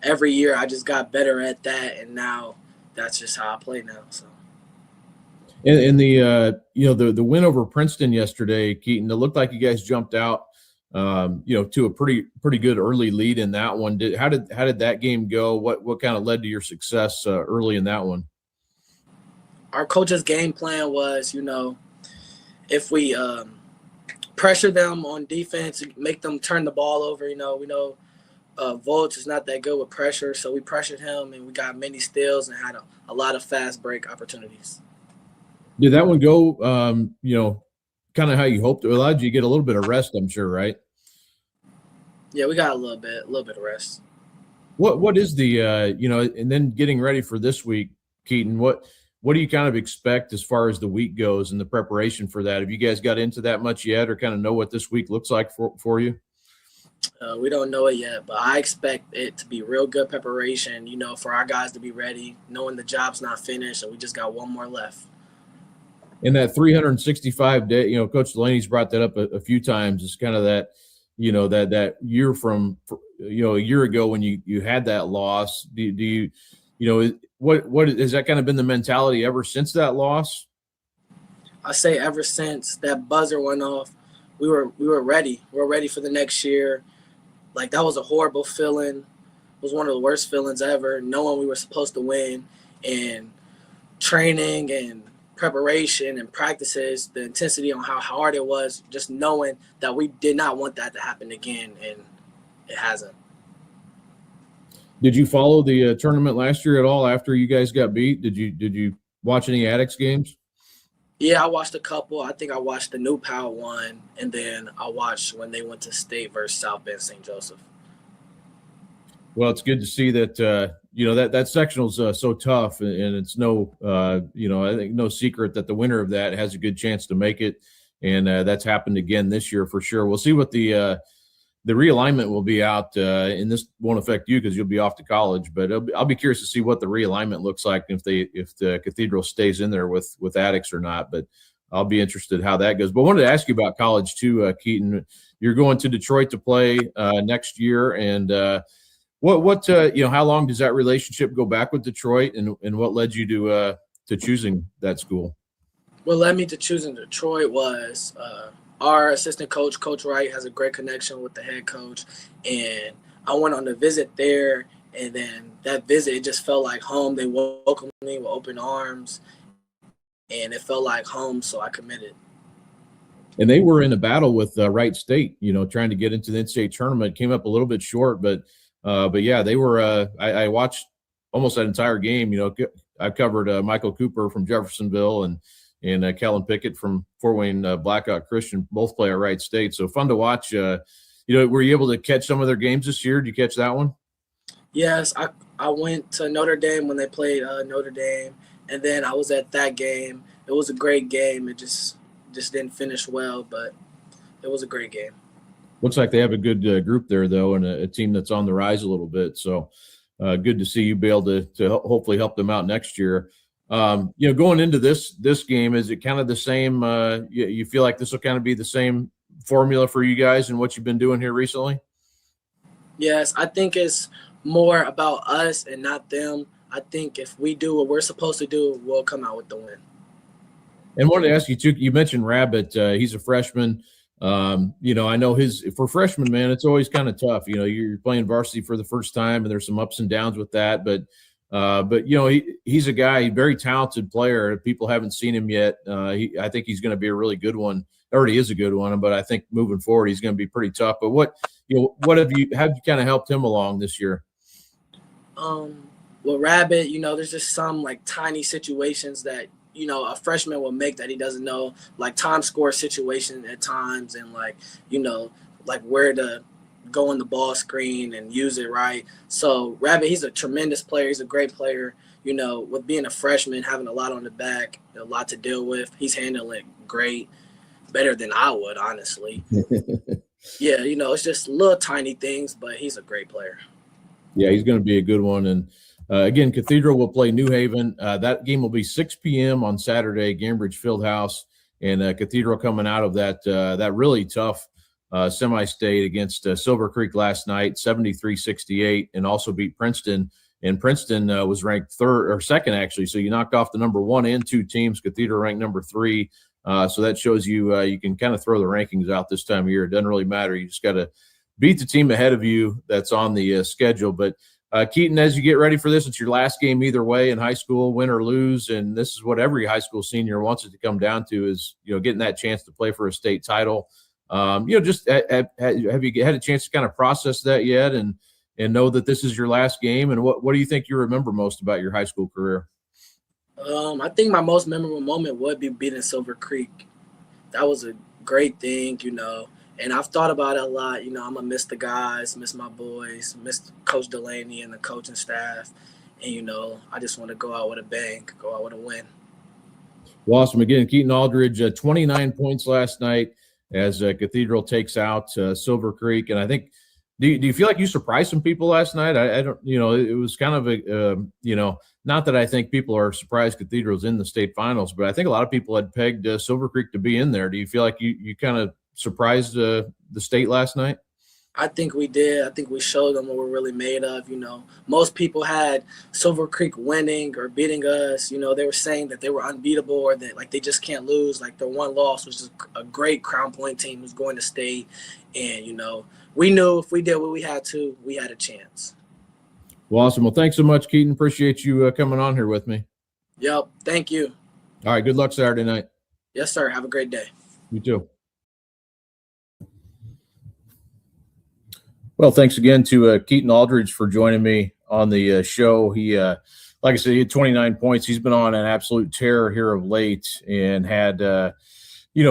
every year I just got better at that, and now that's just how I play now. So. And the win over Princeton yesterday, Keaton, it looked like you guys jumped out, to a pretty good early lead in that one. How did that game go? What kind of led to your success early in that one? Our coach's game plan was, if we pressure them on defense, make them turn the ball over. We know Volch is not that good with pressure, so we pressured him, and we got many steals and had a lot of fast break opportunities. Did that one go, kind of how you hoped? It allowed you to get a little bit of rest, I'm sure, right? Yeah, we got a little bit of rest. What is the and then getting ready for this week, Keaton? What do you kind of expect as far as the week goes and the preparation for that? Have you guys got into that much yet, or kind of know what this week looks like for you? We don't know it yet, but I expect it to be real good preparation, for our guys to be ready, knowing the job's not finished and we just got one more left. In that 365-day, Coach Delaney's brought that up a few times. It's kind of that, that year from, a year ago when you had that loss. Do you, what has that kind of been the mentality ever since that loss? I say ever since that buzzer went off, we were ready. We were ready for the next year. Like, that was a horrible feeling. It was one of the worst feelings ever, knowing we were supposed to win, and training and preparation and practices, the intensity on how hard it was, just knowing that we did not want that to happen again, and it hasn't. Did you follow the tournament last year at all after you guys got beat? Did you watch any Addicts games? Yeah, I watched a couple. I think I watched the New Pal one, and then I watched when they went to state versus South Bend St. Joseph. Well, it's good to see that that sectional's so tough, and it's no I think no secret that the winner of that has a good chance to make it, and that's happened again this year for sure. We'll see what the realignment will be out, and this won't affect you because you'll be off to college. But I'll be curious to see what the realignment looks like, if the Cathedral stays in there with Addicts or not. But I'll be interested how that goes. But I wanted to ask you about college too, Keaton. You're going to Detroit to play next year, and how long does that relationship go back with Detroit, and what led you to choosing that school? What led me to choosing Detroit was our assistant coach, Coach Wright, has a great connection with the head coach, and I went on a visit there, and then that visit, it just felt like home. They welcomed me with open arms, and it felt like home, so I committed. And they were in a battle with Wright State, trying to get into the NCAA tournament. Came up a little bit short, but yeah, they were. I watched almost that entire game. I covered Michael Cooper from Jeffersonville and Kellen Pickett from Fort Wayne Blackhawk Christian, both play at Wright State. So fun to watch. Were you able to catch some of their games this year? Did you catch that one? Yes, I went to Notre Dame when they played Notre Dame, and then I was at that game. It was a great game. It just didn't finish well, but it was a great game. Looks like they have a good group there, though, and a team that's on the rise a little bit. So good to see you be able to hopefully help them out next year. Going into this game, is it kind of the same? You feel like this will kind of be the same formula for you guys and what you've been doing here recently? Yes, I think it's more about us and not them. I think if we do what we're supposed to do, we'll come out with the win. And wanted to ask you too. You mentioned Rabbit. He's a freshman. I know for freshmen, man, it's always kind of tough. You're playing varsity for the first time, and there's some ups and downs with that. But he's a guy, very talented player. People haven't seen him yet. I think he's going to be a really good one. Already is a good one, but I think moving forward, he's going to be pretty tough. But how have you kind of helped him along this year? Well, Rabbit, there's just some like tiny situations that a freshman will make that he doesn't know, like time score situation at times, and like where to go on the ball screen and use it right. So Rabbit, he's a tremendous player. He's a great player. With being a freshman, having a lot on the back, a lot to deal with, he's handling it great, better than I would, honestly. Yeah, it's just little tiny things, but he's a great player. Yeah, he's going to be a good one. And again, Cathedral will play New Haven. That game will be 6 p.m. on Saturday, Gainbridge Fieldhouse. And Cathedral coming out of that really tough semi-state against Silver Creek last night, 73-68, and also beat Princeton. And Princeton was ranked second, actually. So you knocked off the number 1 and 2 teams. Cathedral ranked number 3. So that shows you can kind of throw the rankings out this time of year. It doesn't really matter. You just got to beat the team ahead of you that's on the schedule. But Keaton, as you get ready for this, it's your last game either way in high school, win or lose, and this is what every high school senior wants it to come down to is getting that chance to play for a state title. Just have you had a chance to kind of process that yet, and know that this is your last game? And what do you think you remember most about your high school career? I think my most memorable moment would be beating Silver Creek. That was a great thing, and I've thought about it a lot. I'm going to miss the guys, miss my boys, miss Coach Delaney and the coaching staff. And, I just want to go out with a bang, go out with a win. Well, awesome. Again, Katon Aldridge, 29 points last night as Cathedral takes out Silver Creek. And I think, do you feel like you surprised some people last night? I don't, it was kind of not that I think people are surprised Cathedral's in the state finals, but I think a lot of people had pegged Silver Creek to be in there. Do you feel like you kind of surprised the state last night? I think we did. I think we showed them what we're really made of. Most people had Silver Creek winning or beating us. They were saying that they were unbeatable or that they just can't lose. Like their one loss was just a great Crown Point team who's going to state. And, we knew if we did what we had to, we had a chance. Well, awesome. Well, thanks so much, Keaton. Appreciate you coming on here with me. Yep. Thank you. All right. Good luck Saturday night. Yes, sir. Have a great day. You too. Well, thanks again to Katon Aldridge for joining me on the show. He, like I said, he had 29 points. He's been on an absolute tear here of late and had,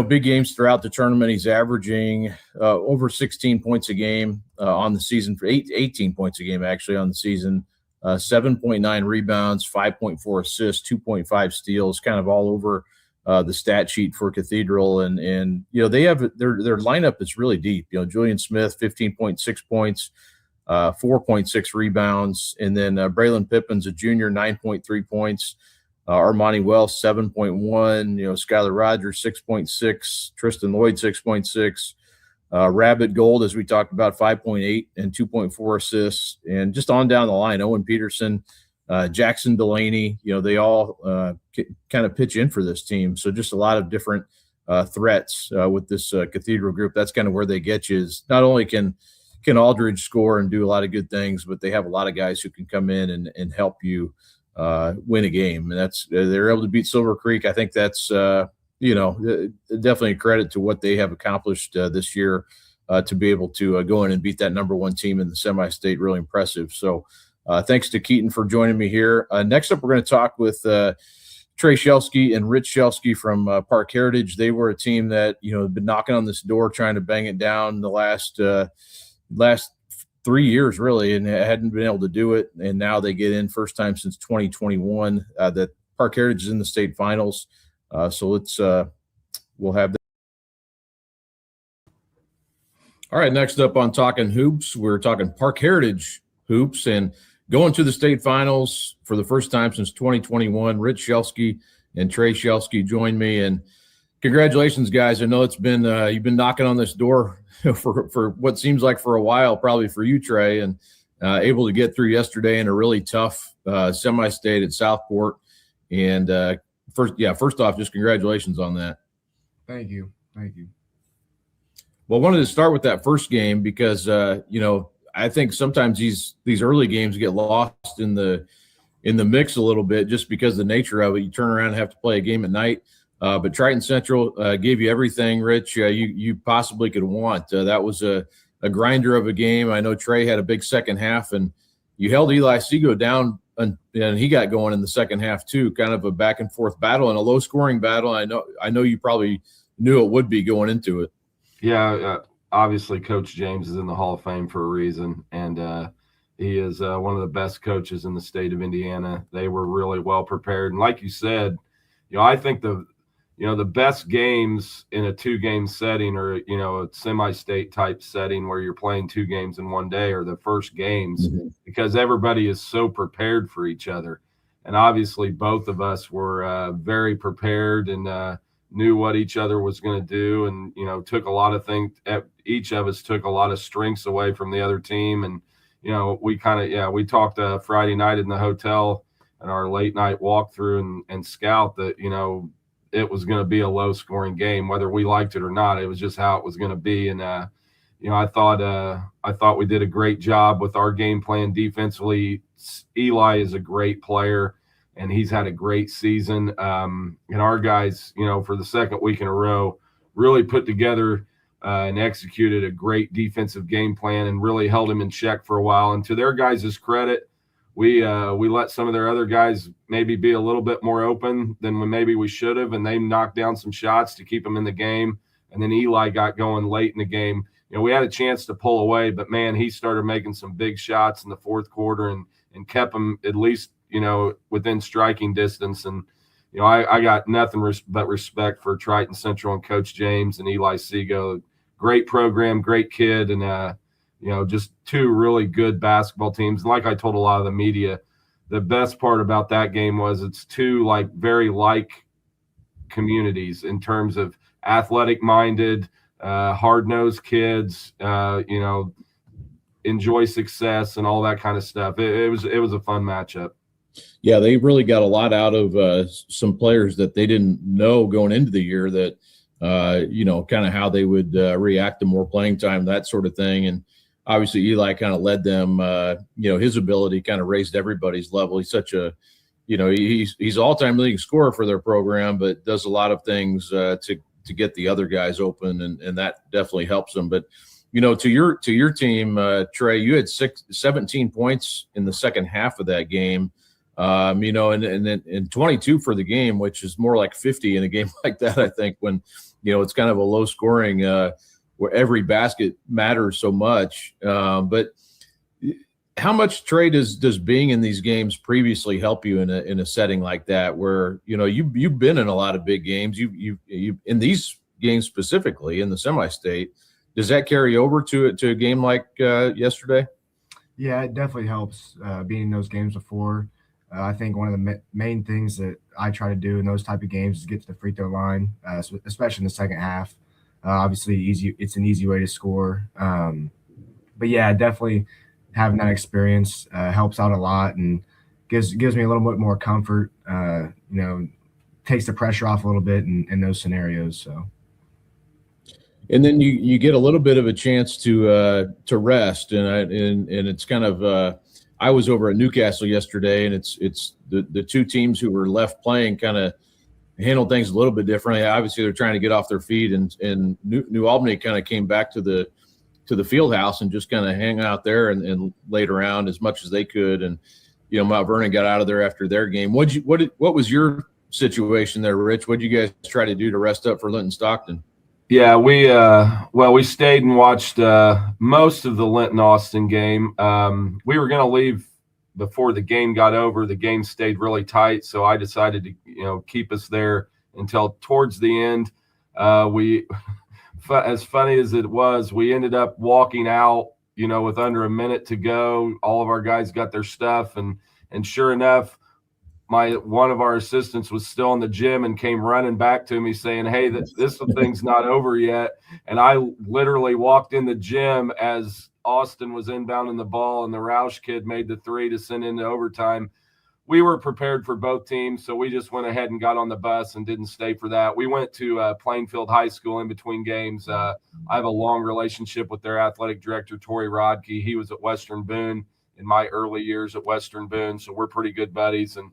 big games throughout the tournament. He's averaging over 16 points a game on the season, for 18 points a game actually on the season, 7.9 rebounds, 5.4 assists, 2.5 steals, kind of all over the stat sheet for Cathedral. And they have their lineup is really deep. Julian Smith, 15.6 points, 4.6 rebounds. And then Braylon Pippin's a junior, 9.3 points. Armani Wells, 7.1. Skylar Rogers, 6.6. Tristan Lloyd, 6.6. Rabbit Gold, as we talked about, 5.8 and 2.4 assists. And just on down the line, Owen Peterson, Jackson Delaney, they all kind of pitch in for this team. So just a lot of different threats with this Cathedral group. That's kind of where they get you is not only can Aldridge score and do a lot of good things, but they have a lot of guys who can come in and help you win a game. And they're able to beat Silver Creek. I think that's, definitely a credit to what they have accomplished this year to be able to go in and beat that number 1 team in the semi-state. Really impressive. So thanks to Keaton for joining me here. Next up, we're going to talk with Trey Shelsky and Rich Shelsky from Park Heritage. They were a team that, had been knocking on this door, trying to bang it down the last 3 years, really, and hadn't been able to do it. And now they get in first time since 2021 that Park Heritage is in the state finals. So we'll have that. All right, next up on Talkin Hoops, we're talking Park Heritage hoops and going to the state finals for the first time since 2021. Rich Shelsky and Trey Shelsky joined me. And Congratulations, guys. I know it's been you've been knocking on this door for what seems like for a while, probably for you, Trey, and able to get through yesterday in a really tough semi-state at Southport. And first off, just congratulations on that. Thank you. Well, I wanted to start with that first game because I think sometimes these early games get lost in the mix a little bit just because of the nature of it. You turn around and have to play a game at night. But Triton Central gave you everything, Rich, you possibly could want. That was a grinder of a game. I know Trey had a big second half, and you held Eli Seago down, and he got going in the second half too, kind of a back-and-forth battle and a low-scoring battle. I know you probably knew it would be going into it. Yeah, obviously Coach James is in the Hall of Fame for a reason, and he is one of the best coaches in the state of Indiana. They were really well prepared. And like you said, I think the best games in a two-game setting or, a semi-state type setting where you're playing two games in one day are the first games because everybody is so prepared for each other. And obviously both of us were very prepared and knew what each other was going to do and, took a lot of things. Each of us took a lot of strengths away from the other team. And, we we talked Friday night in the hotel and our late night walkthrough and scout that, it was going to be a low scoring game, whether we liked it or not. It was just how it was going to be. And, I thought we did a great job with our game plan defensively. Eli is a great player and he's had a great season. And our guys, for the second week in a row, really put together and executed a great defensive game plan and really held him in check for a while. And to their guys' credit, we let some of their other guys maybe be a little bit more open than maybe we should have, and they knocked down some shots to keep them in the game. And then Eli got going late in the game. We had a chance to pull away, but, man, he started making some big shots in the fourth quarter and kept them at least, within striking distance. And, I got nothing but respect for Triton Central and Coach James and Eli Seago. Great program, great kid, and just two really good basketball teams. Like I told a lot of the media, the best part about that game was it's two very communities in terms of athletic-minded, hard-nosed kids, enjoy success and all that kind of stuff. It was a fun matchup. Yeah, they really got a lot out of some players that they didn't know going into the year that, kind of how they would react to more playing time, that sort of thing. And obviously Eli kind of led them, his ability kind of raised everybody's level. He's such a, he's all-time leading scorer for their program, but does a lot of things to get the other guys open, and that definitely helps them. But, to your team, Trey, you had 17 points in the second half of that game, and 22 for the game, which is more like 50 in a game like that, I think, when, it's kind of a low scoring where every basket matters so much. But how much, Trey, does being in these games previously help you in a setting like that where, you've been in a lot of big games, you in these games specifically in the semi-state, does that carry over to a game like yesterday? Yeah, it definitely helps being in those games before. I think one of the main things that I try to do in those type of games is get to the free throw line, especially in the second half. Obviously, it's an easy way to score. But, yeah, definitely having that experience helps out a lot and gives me a little bit more comfort, takes the pressure off a little bit in those scenarios. So. And then you get a little bit of a chance to rest, and it's kind of I was over at Newcastle yesterday, and it's the two teams who were left playing kind of handled things a little bit differently. Obviously, they're trying to get off their feet, and New Albany kind of came back to the field house and just kind of hang out there and laid around as much as they could. And Mount Vernon got out of there after their game. What was your situation there, Rich? What did you guys try to do to rest up for Linton Stockton? Yeah, we stayed and watched most of the Linton Austin game. We were going to leave before the game got over. The game stayed really tight, so I decided to keep us there until towards the end. As funny as it was, we ended up walking out with under a minute to go. All of our guys got their stuff, and sure enough, one of our assistants was still in the gym and came running back to me saying, "Hey, this thing's not over yet." And I literally walked in the gym as Austin was inbounding the ball and the Roush kid made the three to send into overtime. We were prepared for both teams, so we just went ahead and got on the bus and didn't stay for that. We went to Plainfield High School in between games. I have a long relationship with their athletic director, Tori Rodkey. He was at Western Boone in my early years at Western Boone, so we're pretty good buddies. And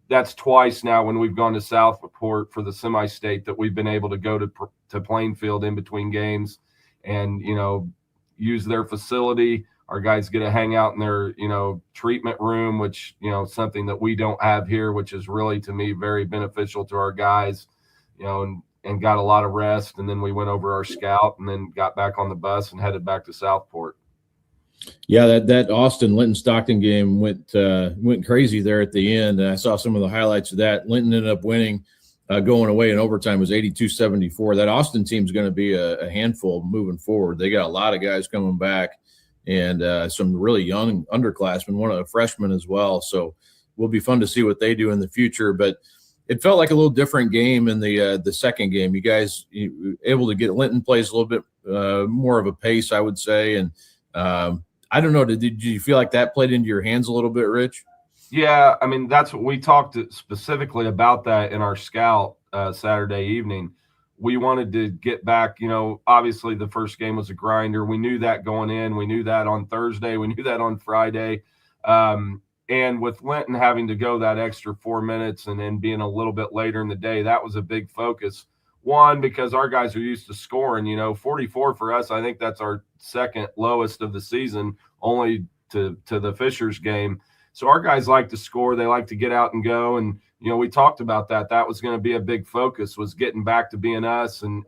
that's twice now when we've gone to Southport for the Semistate that we've been able to go to Plainfield in between games and, use their facility. Our guys get to hang out in their, treatment room, which, something that we don't have here, which is really, to me, very beneficial to our guys, and got a lot of rest. And then we went over our scout and then got back on the bus and headed back to Southport. Yeah, that Austin Linton Stockton game went crazy there at the end. And I saw some of the highlights of that. Linton ended up winning, going away in overtime was 82-74. That Austin team is going to be a handful moving forward. They got a lot of guys coming back and some really young underclassmen, one of the freshmen as well. So will be fun to see what they do in the future. But it felt like a little different game in the second game. You guys able to get Linton plays a little bit more of a pace, I would say. And I don't know, did you feel like that played into your hands a little bit, Rich? Yeah, I mean, that's what we talked specifically about that in our scout Saturday evening. We wanted to get back, obviously the first game was a grinder. We knew that going in. We knew that on Thursday. We knew that on Friday. And with Linton having to go that extra 4 minutes and then being a little bit later in the day, that was a big focus. One, because our guys are used to scoring, 44 for us. I think that's our second lowest of the season, only to the Fishers game. So our guys like to score. They like to get out and go. And, we talked about that. That was going to be a big focus, was getting back to being us and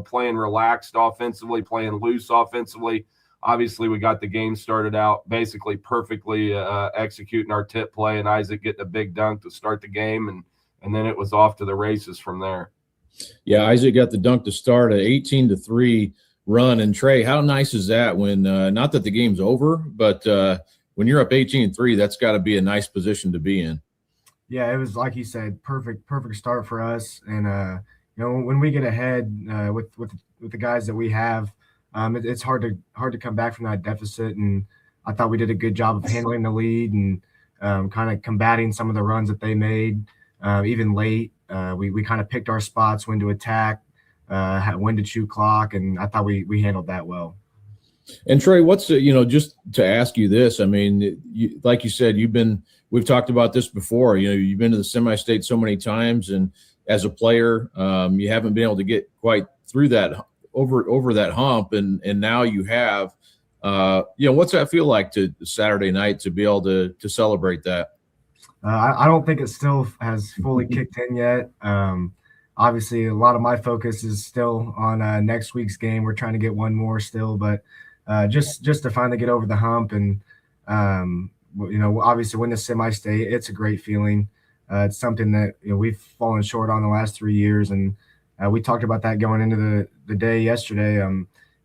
playing relaxed offensively, playing loose offensively. Obviously, we got the game started out basically perfectly, executing our tip play and Isaac getting a big dunk to start the game. And then it was off to the races from there. Yeah, Isaac got the dunk to start an 18-3 run. And Trey, how nice is that when not that the game's over, but when you're up 18-3, that's got to be a nice position to be in. Yeah, it was like you said, perfect start for us. And when we get ahead with the guys that we have, it's hard to come back from that deficit. And I thought we did a good job of handling the lead and kind of combating some of the runs that they made, even late. We kind of picked our spots, when to attack, when to chew clock, and I thought we handled that well. And Trey, what's just to ask you this? I mean, like you said, we've talked about this before. You've been to the Semistate so many times, and as a player, you haven't been able to get quite through that over that hump, and now you have. What's that feel like to Saturday night to be able to celebrate that? I don't think it still has fully kicked in yet. Obviously, a lot of my focus is still on next week's game. We're trying to get one more still, but just to finally get over the hump and, obviously win the Semistate, it's a great feeling. It's something that we've fallen short on the last 3 years, and we talked about that going into the day yesterday.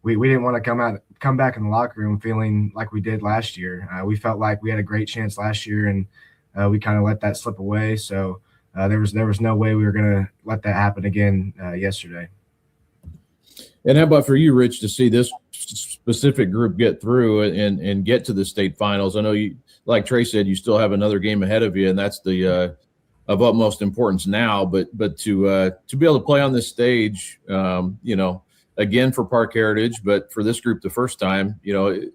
We didn't want to come back in the locker room feeling like we did last year. We felt like we had a great chance last year, and we kind of let that slip away. So there was no way we were going to let that happen again yesterday. And how about for you, Rich, to see this specific group get through and get to the state finals? I know you, like Trey said, you still have another game ahead of you, and that's the of utmost importance now. But to be able to play on this stage, again for Park Heritage, but for this group the first time,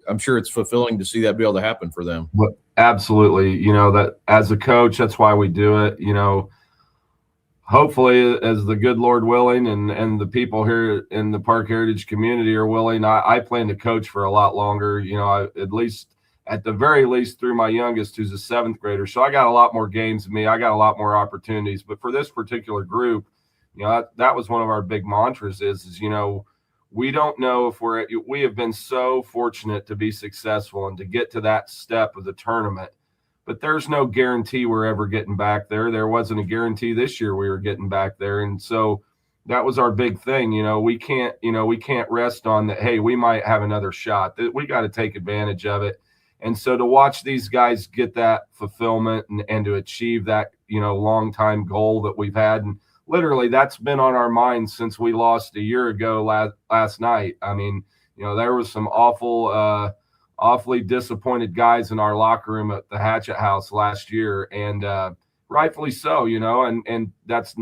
I'm sure it's fulfilling to see that be able to happen for them. Well, absolutely. That as a coach, that's why we do it. Hopefully, as the good Lord willing and the people here in the Park Heritage community are willing, I plan to coach for a lot longer, at the very least through my youngest, who's a 7th grader. So I got a lot more games than me. I got a lot more opportunities. But for this particular group, that was one of our big mantras is we don't know if we have been so fortunate to be successful and to get to that step of the tournament. But there's no guarantee we're ever getting back there. There wasn't a guarantee this year we were getting back there. And so that was our big thing. We can't rest on that. Hey, we might have another shot. We got to take advantage of it. And so to watch these guys get that fulfillment and to achieve that, long time goal that we've had, and literally that's been on our minds since we lost a year ago last night. I mean, there was some awfully disappointed guys in our locker room at the Hatchet House last year, and rightfully so, and that's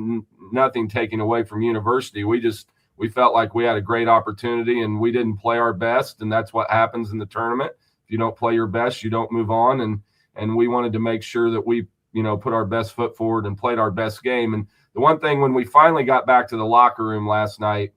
nothing taken away from University. We felt like we had a great opportunity and we didn't play our best, and that's what happens in the tournament. If you don't play your best, you don't move on, and we wanted to make sure that we, put our best foot forward and played our best game. And the one thing, when we finally got back to the locker room last night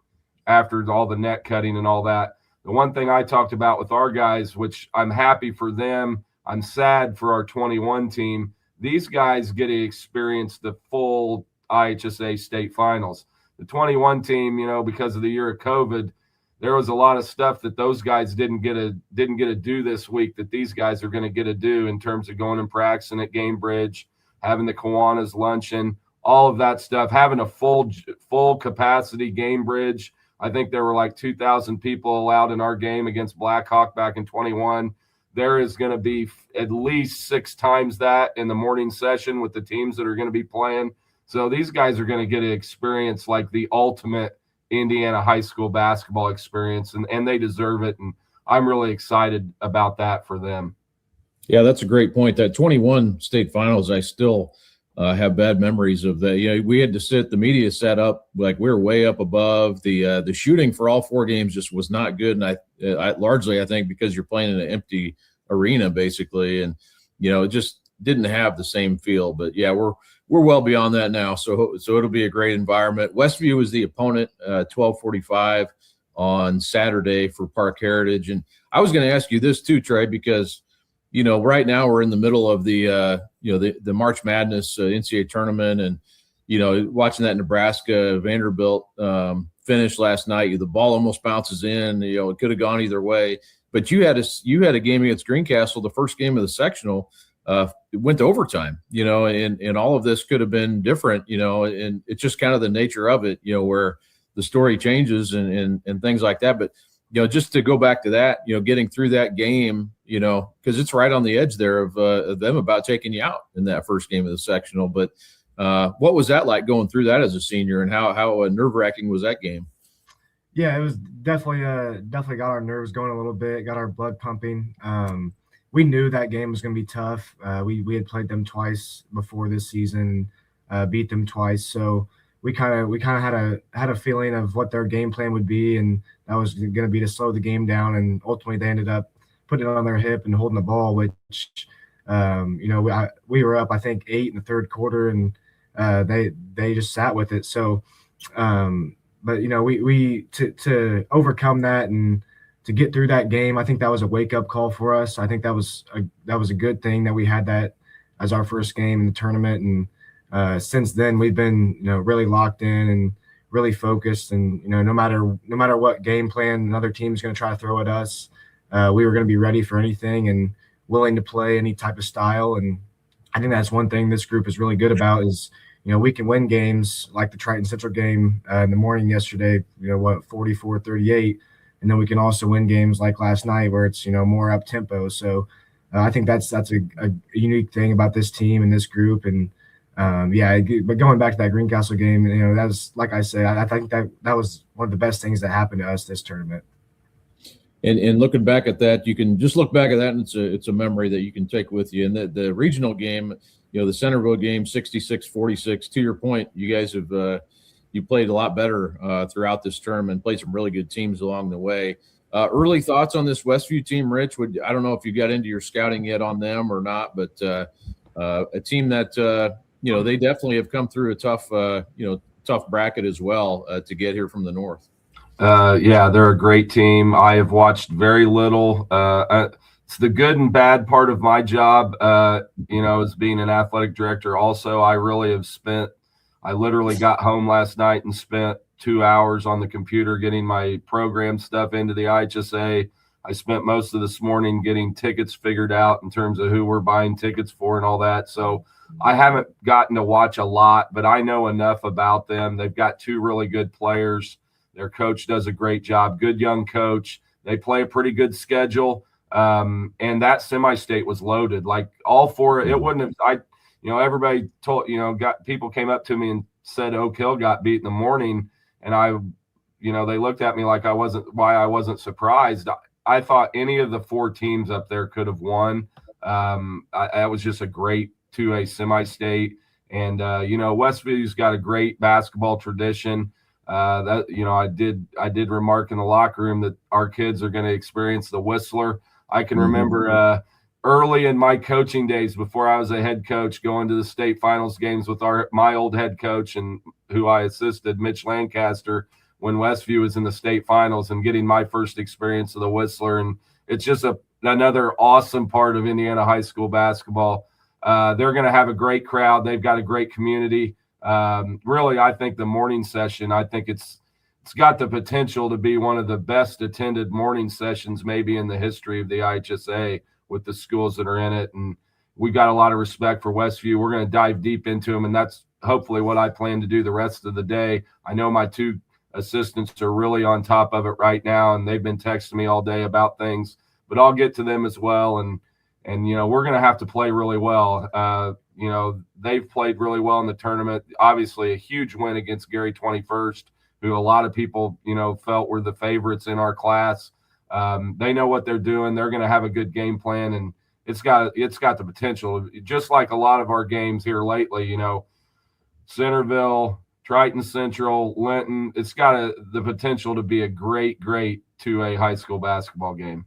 after all the net cutting and all that, the one thing I talked about with our guys, which I'm happy for them, I'm sad for our 21 team, these guys get to experience the full IHSA state finals. The 21 team, because of the year of COVID, there was a lot of stuff that those guys didn't get to do this week that these guys are going to get to do in terms of going and practicing at Game Bridge, having the Kiwanis luncheon, all of that stuff, having a full capacity Game Bridge. I think there were like 2,000 people allowed in our game against Blackhawk back in 21. There is going to be at least 6 times that in the morning session with the teams that are going to be playing. So these guys are going to get to experience like the ultimate Indiana high school basketball experience, and they deserve it. And I'm really excited about that for them. Yeah, that's a great point. That 21 state finals, I still have bad memories of that. We had to sit, the media set up, like we were way up above. The shooting for all 4 games just was not good. And I largely, I think, because you're playing in an empty arena, basically. And, it just didn't have the same feel. But yeah, we're well beyond that now. So it'll be a great environment. Westview is the opponent, 12:45 on Saturday for Park Heritage. And I was going to ask you this too, Trey, because, right now we're in the middle of the March Madness NCAA tournament, and, watching that Nebraska Vanderbilt finish last night, the ball almost bounces in, it could have gone either way, but you had a game against Greencastle, the first game of the sectional, it went to overtime, and all of this could have been different, and it's just kind of the nature of it, where the story changes and things like that. But, just to go back to that, getting through that game, because it's right on the edge there of them about taking you out in that first game of the sectional. But what was that like going through that as a senior, and how nerve-wracking was that game? Yeah, it was definitely got our nerves going a little bit, got our blood pumping. We knew that game was going to be tough. We had played them twice before this season, beat them twice. So we kind of had a feeling of what their game plan would be, and that was going to be to slow the game down. And ultimately, they ended up putting it on their hip and holding the ball, which we were up, I think, 8 in the third quarter, and they just sat with it. So, but we to overcome that and to get through that game, I think that was a wake-up call for us. I think that was a good thing that we had that as our first game in the tournament. And since then, we've been really locked in and really focused. And no matter what game plan another team's going to try to throw at us, we were going to be ready for anything and willing to play any type of style. And I think that's one thing this group is really good about is we can win games like the Triton Central game in the morning yesterday. 44-38. And then we can also win games like last night where it's, more up tempo. So I think that's a unique thing about this team and this group. And but going back to that Greencastle game, that was, like I said, I think that was one of the best things that happened to us this tournament. And looking back at that, you can just look back at that, and it's a memory that you can take with you. And the regional game, the Centerville game, 66-46. To your point, you guys have you played a lot better throughout this tournament, played some really good teams along the way. Early thoughts on this Westview team, Rich? I don't know if you got into your scouting yet on them or not, but a team that they definitely have come through a tough bracket as well to get here from the north. They're a great team. I have watched very little. It's the good and bad part of my job, as being an athletic director. Also, I literally got home last night and spent 2 hours on the computer getting my program stuff into the IHSA. I spent most of this morning getting tickets figured out in terms of who we're buying tickets for and all that. So I haven't gotten to watch a lot, but I know enough about them. They've got 2 really good players. Their coach does a great job. Good young coach. They play a pretty good schedule. And that semi-state was loaded. Like all four, it wouldn't have. Everybody told, people came up to me and said Oak Hill got beat in the morning, and they looked at me like I wasn't surprised. I thought any of the four teams up there could have won. That was just a great 2A semi-state. And, Westview's got a great basketball tradition. I did remark in the locker room that our kids are going to experience the Whistler. I can remember early in my coaching days before I was a head coach going to the state finals games with my old head coach and who I assisted, Mitch Lancaster, when Westview was in the state finals and getting my first experience of the Whistler. And it's just another awesome part of Indiana high school basketball. They're going to have a great crowd. They've got a great community. Really, I think the morning session, I think it's got the potential to be one of the best attended morning sessions maybe in the history of the IHSA with the schools that are in it. And we got a lot of respect for Westview. We're going to dive deep into them, and that's hopefully what I plan to do the rest of the day. I know my two assistants are really on top of it right now, and they've been texting me all day about things, but I'll get to them as well. And we're going to have to play really well. They've played really well in the tournament. Obviously, a huge win against Gary 21st, who a lot of people, felt were the favorites in our class. They know what they're doing. They're going to have a good game plan, and it's got the potential, just like a lot of our games here lately. Centerville, Triton Central, Linton. It's got the potential to be a great 2A high school basketball game.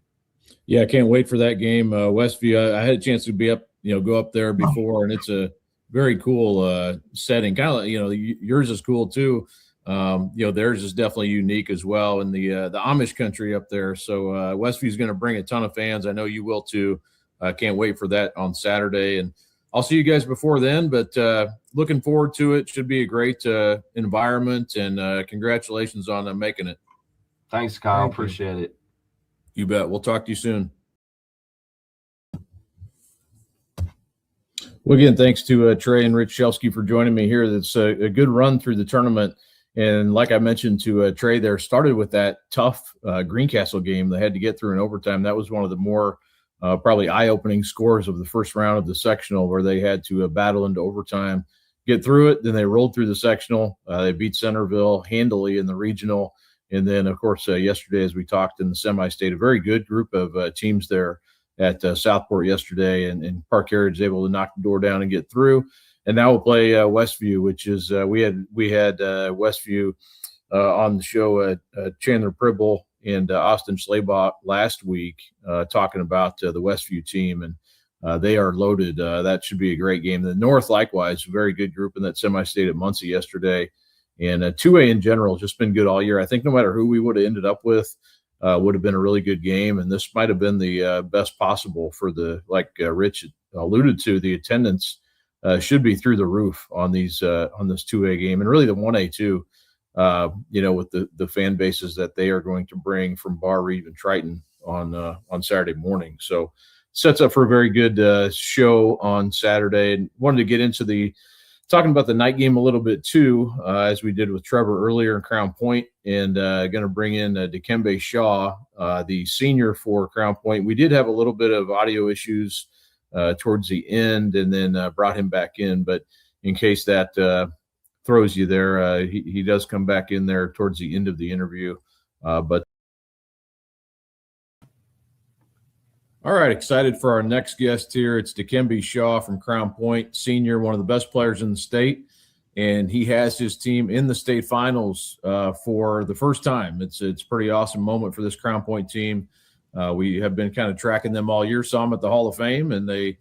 Yeah, I can't wait for that game. Westview, I had a chance to go up there before, and it's a very cool setting. Kind of, yours is cool too. Theirs is definitely unique as well in the Amish country up there. So Westview is going to bring a ton of fans. I know you will too. I can't wait for that on Saturday, and I'll see you guys before then. But looking forward to it. Should be a great environment, and congratulations on making it. Thanks, Kyle. Appreciate it. You bet. We'll talk to you soon. Well, again, thanks to Trey and Rich Shelsky for joining me here. That's a good run through the tournament. And like I mentioned to Trey there, started with that tough Greencastle game they had to get through in overtime. That was one of the more probably eye-opening scores of the first round of the sectional, where they had to battle into overtime, get through it. Then they rolled through the sectional. They beat Centerville handily in the regional. And then, of course, yesterday, as we talked in the semi-state, a very good group of teams there at Southport yesterday, and Park Heritage was able to knock the door down and get through. And now we'll play Westview, which is we had Westview on the show, Chandler Pribble and Austin Schlabach last week talking about the Westview team, and they are loaded. That should be a great game. The North, likewise, a very good group in that semi-state at Muncie yesterday. And 2A in general has just been good all year. I think no matter who we would have ended up with, would have been a really good game. And this might have been the best possible for like Rich alluded to, the attendance should be through the roof on this 2A game, and really the 1A too, with the fan bases that they are going to bring from Bar, Reeve, and Triton on Saturday morning. So sets up for a very good show on Saturday. And wanted to get into talking about the night game a little bit too, as we did with Trevor earlier in Crown Point, and going to bring in Dembbe Shaw, the senior for Crown Point. We did have a little bit of audio issues towards the end, and then brought him back in. But in case that throws you there, he does come back in there towards the end of the interview. But all right, excited for our next guest here. It's Dembbe Shaw from Crown Point, senior, one of the best players in the state, and he has his team in the state finals for the first time. It's a pretty awesome moment for this Crown Point team. We have been kind of tracking them all year, saw them at the Hall of Fame, and they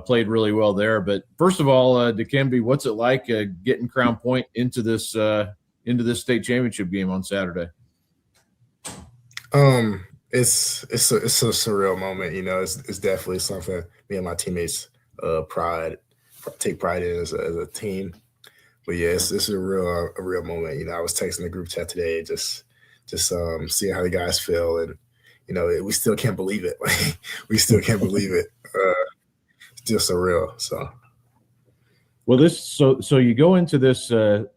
played really well there. But first of all, Dembbe, what's it like getting Crown Point into this state championship game on Saturday? It's a surreal moment. It's definitely something me and my teammates take pride in as a team. But yeah, it's a real moment. I was texting the group chat today, just seeing how the guys feel, and we still can't believe it. We still can't believe it. It's just surreal. So. Well, so you go into this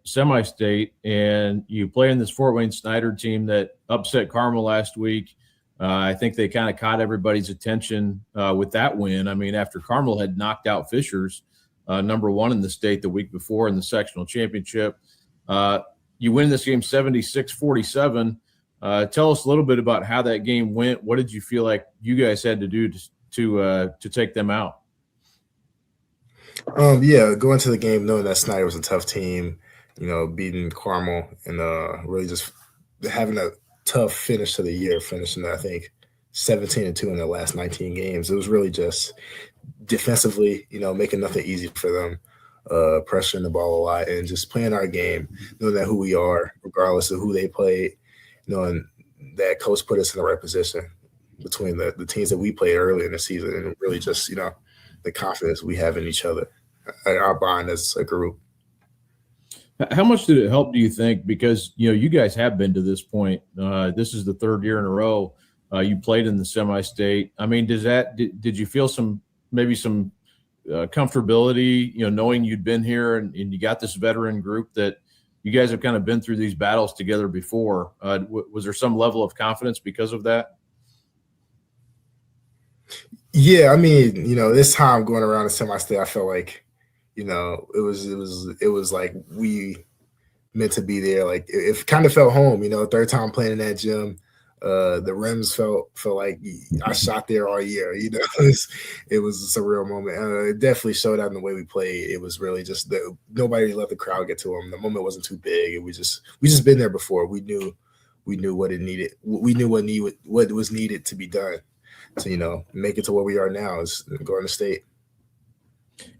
semi-state and you play in this Fort Wayne Snyder team that upset Carmel last week. I think they kind of caught everybody's attention with that win. I mean, after Carmel had knocked out Fishers, number one in the state the week before in the sectional championship. You win this game 76-47. Tell us a little bit about how that game went. What did you feel like you guys had to do to take them out? Going to the game knowing that Snyder was a tough team, beating Carmel and really just having a tough finish to the year, finishing I think 17-2 in their last 19 games. It was really just defensively, making nothing easy for them, pressuring the ball a lot and just playing our game, knowing that who we are, regardless of who they played, knowing that coach put us in the right position between the teams that we played early in the season and really just, the confidence we have in each other, our bond as a group. How much did it help, do you think? Because, you guys have been to this point. This is the third year in a row you played in the semi-state. I mean, did you feel some comfortability, knowing you'd been here and you got this veteran group that you guys have kind of been through these battles together before? Was there some level of confidence because of that? Yeah, I mean, this time going around the semi-state, I felt like, it was like we meant to be there. Like it kind of felt home, third time playing in that gym. The rims felt like I shot there all year. It was a surreal moment. It definitely showed out in the way we played. It was really just nobody let the crowd get to them. The moment wasn't too big. We just been there before. We knew what it needed. We knew what was needed to be done to make it to where we are now is going to state.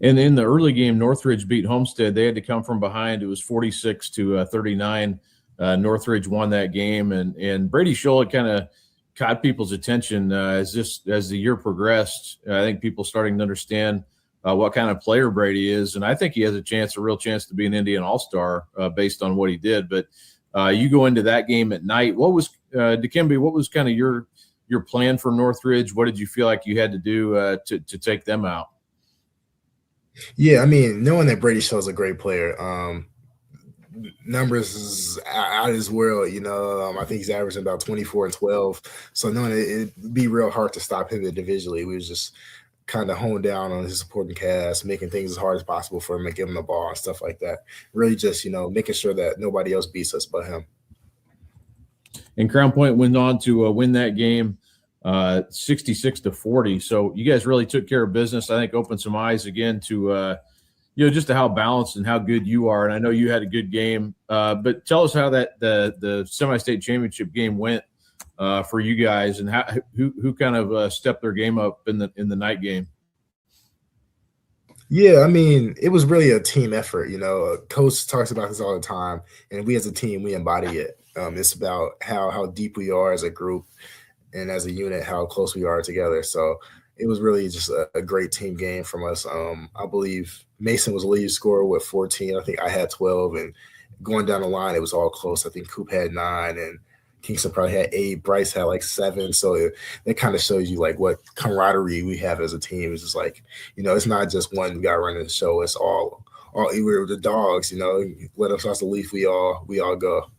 And in the early game, Northridge beat Homestead. They had to come from behind. It was 46-39. Northridge won that game, and Brady Scholl kind of caught people's attention as the year progressed. I think people starting to understand what kind of player Brady is, and I think he has a real chance to be an Indian All-Star based on what he did. But you go into that game at night. What was Dikembe? What was kind of your plan for Northridge? What did you feel like you had to do to take them out? Yeah, I mean, knowing that Brady Scholl is a great player. Numbers is out of his world, I think he's averaging about 24 and 12. So knowing it'd be real hard to stop him individually. We was just kind of honed down on his supporting cast, making things as hard as possible for him and give him the ball and stuff like that. Really just, making sure that nobody else beats us but him. And Crown Point went on to win that game 66-40. So you guys really took care of business. I think opened some eyes again to just to how balanced and how good you are. And I know you had a good game, but tell us how the semi-state championship game went for you guys, and who kind of stepped their game up in the night game. Yeah, I mean, it was really a team effort. Coach talks about this all the time, and we as a team, we embody it. It's about how deep we are as a group and as a unit, how close we are together. So it was really just a great team game from us. I believe Mason was the lead scorer with 14. I think I had 12. And going down the line, it was all close. I think Coop had 9 and Kingston probably had 8. Bryce had like 7. So it kind of shows you like what camaraderie we have as a team. It's just like, it's not just one guy running the show. It's all we're the dogs, let us off the leaf. We all go.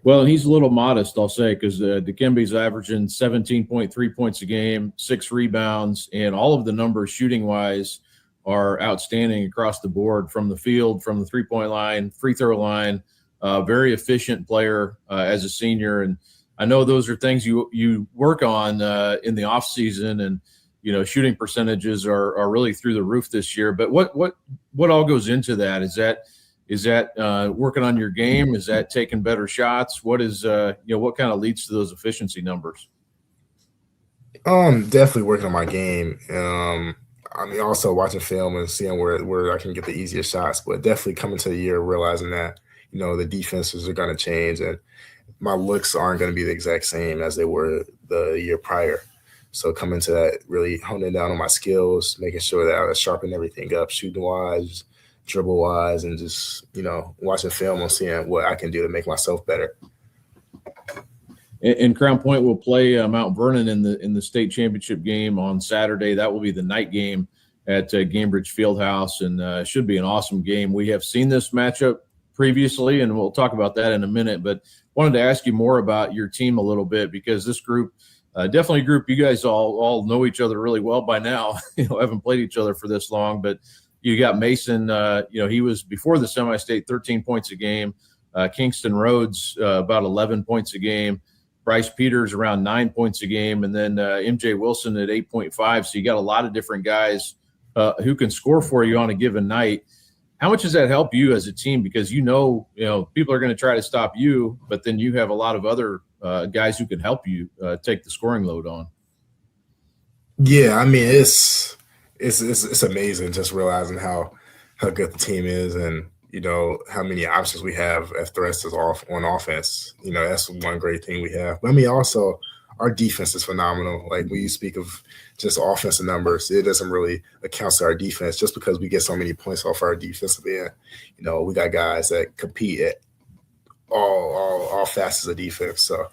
Well, and he's a little modest, I'll say, because Dikembe's averaging 17.3 points a game, 6 rebounds, and all of the numbers shooting-wise are outstanding across the board from the field, from the three-point line, free throw line. Very efficient player as a senior, and I know those are things you work on in the off season, and shooting percentages are really through the roof this year. But what all goes into that? Is that working on your game? Is that taking better shots? What is what kind of leads to those efficiency numbers? Definitely working on my game. I mean, also watching film and seeing where I can get the easiest shots, but definitely coming to the year realizing that the defenses are going to change and my looks aren't going to be the exact same as they were the year prior. So coming to that, really honing down on my skills, making sure that I sharpen everything up, shooting wise, dribble wise, and just watching film and seeing what I can do to make myself better. And Crown Point will play Mount Vernon in the state championship game on Saturday. That will be the night game at Gamebridge Fieldhouse, and should be an awesome game. We have seen this matchup previously, and we'll talk about that in a minute. But wanted to ask you more about your team a little bit, because this group, definitely a group you guys all know each other really well by now. Haven't played each other for this long, but you got Mason. He was before the semi-state 13 points a game. Kingston Rhodes about 11 points a game. Bryce Peters around 9 points a game, and then MJ Wilson at 8.5. So you got a lot of different guys who can score for you on a given night. How much does that help you as a team? Because people are going to try to stop you, but then you have a lot of other guys who can help you take the scoring load on. Yeah, I mean it's amazing just realizing how good the team is, and how many options we have as threats on offense. That's one great thing we have. But I mean, also our defense is phenomenal. Like when you speak of just offensive numbers, it doesn't really account to our defense just because we get so many points off our defensive end. We got guys that compete at all facets of defense. So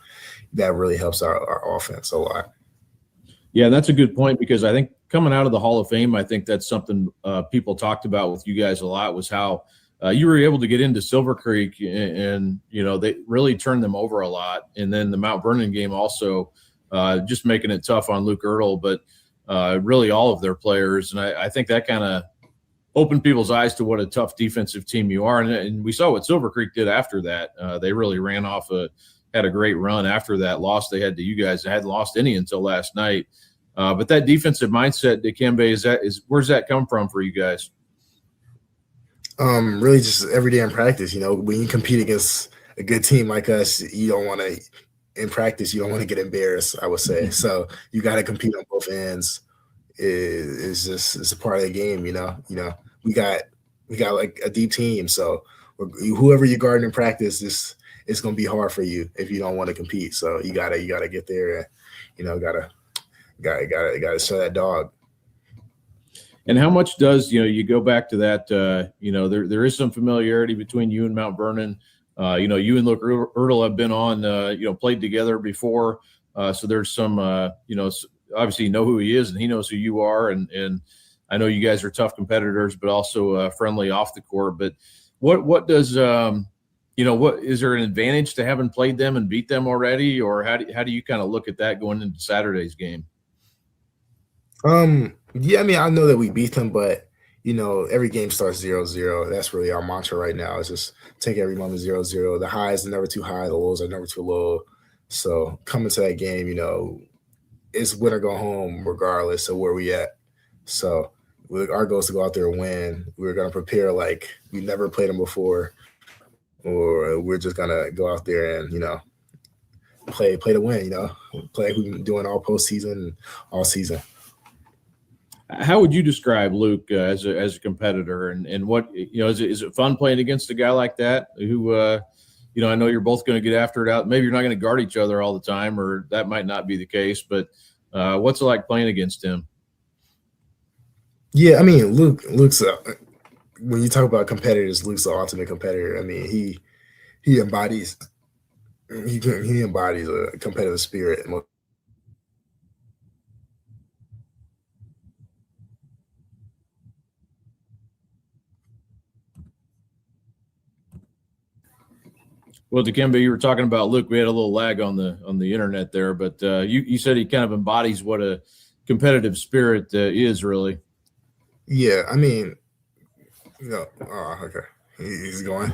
that really helps our offense a lot. Yeah, that's a good point, because I think coming out of the Hall of Fame, I think that's something people talked about with you guys a lot, was how you were able to get into Silver Creek and they really turned them over a lot. And then the Mount Vernon game also just making it tough on Luke Ertl, but really all of their players. And I think that kind of opened people's eyes to what a tough defensive team you are. And we saw what Silver Creek did after that. They really ran off had a great run after that loss they had to you guys. They hadn't lost any until last night. But that defensive mindset, Dikembe, where's that come from for you guys? Really just every day in practice. When you compete against a good team like us, you don't want to in practice, you don't want to get embarrassed, I would say. So you got to compete on both ends. It's a part of the game, we got like a deep team. So whoever you guard in practice, it's going to be hard for you if you don't want to compete. So you gotta get there and, gotta show that dog. And how much does, you go back to that, there is some familiarity between you and Mount Vernon. You and Luke Ertl have been on, played together before. So there's some, obviously you know who he is and he knows who you are. And I know you guys are tough competitors, but also friendly off the court. But what does, what is there an advantage to having played them and beat them already? Or how do you kind of look at that going into Saturday's game? Yeah, I mean, I know that we beat them, but every game starts 0-0. That's really our mantra right now, is just take every moment 0-0. The highs are never too high, the lows are never too low. So coming to that game, it's win or go home regardless of where we at. So our goal is to go out there and win. We're gonna prepare like we never played them before, or we're just gonna go out there and play to win. Play like we've been doing all postseason and all season. How would you describe Luke as a competitor, and what is it fun playing against a guy like that who I know you're both going to get after it out. Maybe you're not going to guard each other all the time, or that might not be the case. But what's it like playing against him? Yeah, I mean, Luke's when you talk about competitors, Luke's the ultimate competitor. I mean, he embodies a competitive spirit. Well, Dikembe, you were talking about Luke. We had a little lag on the internet there, but you said he kind of embodies what a competitive spirit is, really. Yeah, I mean, oh, okay, he's going.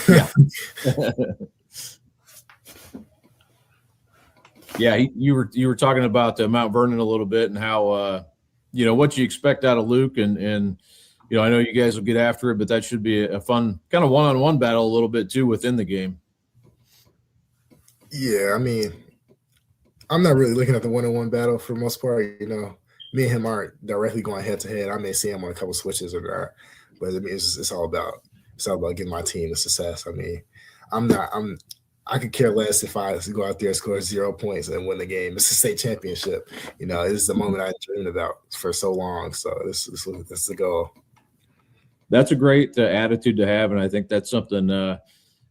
Yeah, yeah. You were talking about Mount Vernon a little bit and how what you expect out of Luke, and I know you guys will get after it, but that should be a fun kind of one-on-one battle a little bit too within the game. Yeah, I mean, I'm not really looking at the one-on-one battle for the most part. Me and him aren't directly going head-to-head. I may see him on a couple switches or not, but I mean, it's all about getting my team to success. I mean, I could care less if I go out there and score 0 points and win the game. It's a state championship. This is the moment I dreamed about for so long. So this is the goal. That's a great attitude to have, and I think that's something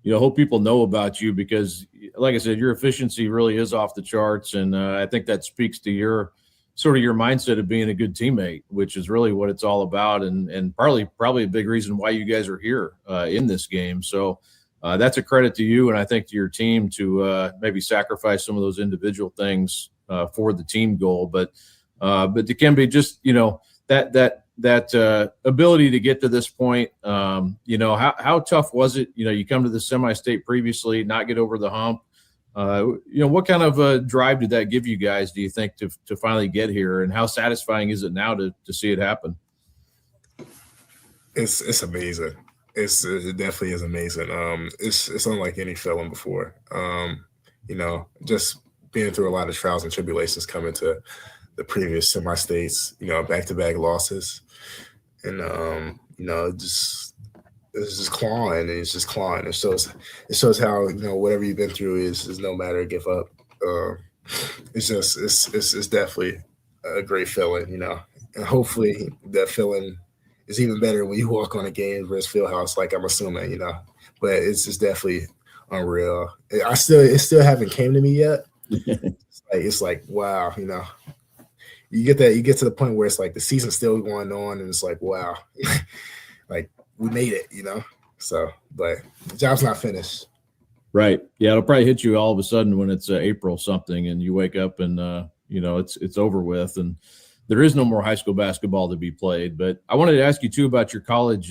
hope people know about you, because, like I said, your efficiency really is off the charts, and I think that speaks to your sort of your mindset of being a good teammate, which is really what it's all about, and probably a big reason why you guys are here in this game. So that's a credit to you, and I think to your team to maybe sacrifice some of those individual things for the team goal. But Dikembe, just that ability to get to this point, how tough was it? You come to the semi-state previously, not get over the hump. What kind of drive did that give you guys, do you think, to finally get here, and how satisfying is it now to see it happen? It's amazing. It definitely is amazing. It's unlike any feeling before. Just being through a lot of trials and tribulations coming to the previous semi-states, back-to-back losses, and it's just clawing, and it's just clawing. It shows how whatever you've been through is no matter, give up. It's definitely a great feeling, and hopefully that feeling is even better when you walk on a game versus Fieldhouse, like I'm assuming, But it's just definitely unreal. It still haven't came to me yet. It's like wow, You get to the point where it's like the season's still going on, and it's like wow, like we made it, So, but the job's not finished. Right. Yeah, it'll probably hit you all of a sudden when it's April something, and you wake up and it's over with, and there is no more high school basketball to be played. But I wanted to ask you too about your college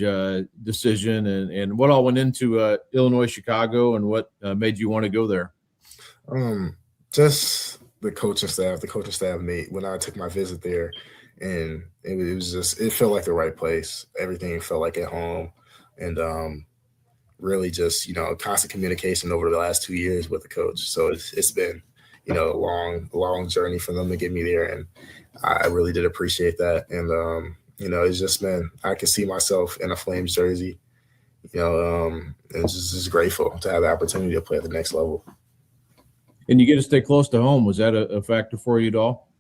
decision and what all went into Illinois, Chicago, and what made you want to go there. Just the coaching staff made when I took my visit there, and it felt like the right place. Everything felt like at home, and really just constant communication over the last 2 years with the coach. So it's been a long journey for them to get me there, and I really did appreciate that. And it's just been, I can see myself in a Flames jersey, and just grateful to have the opportunity to play at the next level. And you get to stay close to home. Was that a factor for you at all?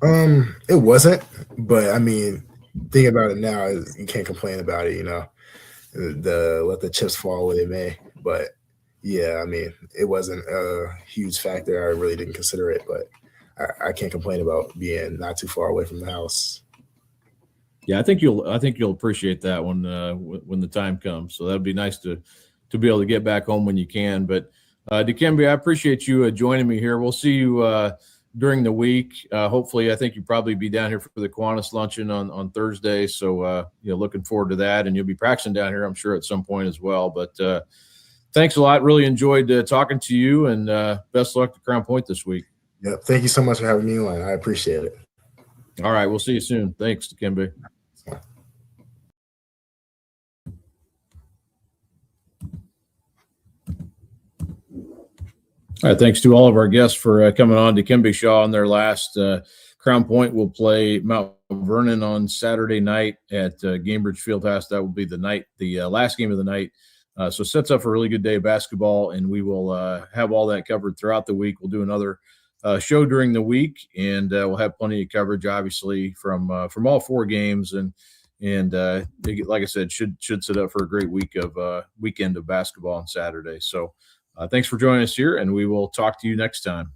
It wasn't, but I mean, thinking about it now, you can't complain about it, let the chips fall where they may. But yeah, I mean, it wasn't a huge factor. I really didn't consider it, but I can't complain about being not too far away from the house. Yeah, I think you'll appreciate that when the time comes. So that'd be nice to be able to get back home when you can. But Dikembe, I appreciate you joining me here. We'll see you during the week. Hopefully, I think you'll probably be down here for the Kiwanis luncheon on Thursday. So, looking forward to that. And you'll be practicing down here, I'm sure, at some point as well. But thanks a lot. Really enjoyed talking to you, and best of luck to Crown Point this week. Yeah, thank you so much for having me on. I appreciate it. All right, we'll see you soon. Thanks, Dikembe. All right, thanks to all of our guests for coming on. Dikembe Shaw on their last. Crown Point will play Mount Vernon on Saturday night at Gamebridge Fieldhouse. That will be the last game of the night. So sets up for a really good day of basketball, and we will have all that covered throughout the week. We'll do another show during the week, and we'll have plenty of coverage, obviously, from all four games. And like I said, should set up for a great weekend of basketball on Saturday. So thanks for joining us here, and we will talk to you next time.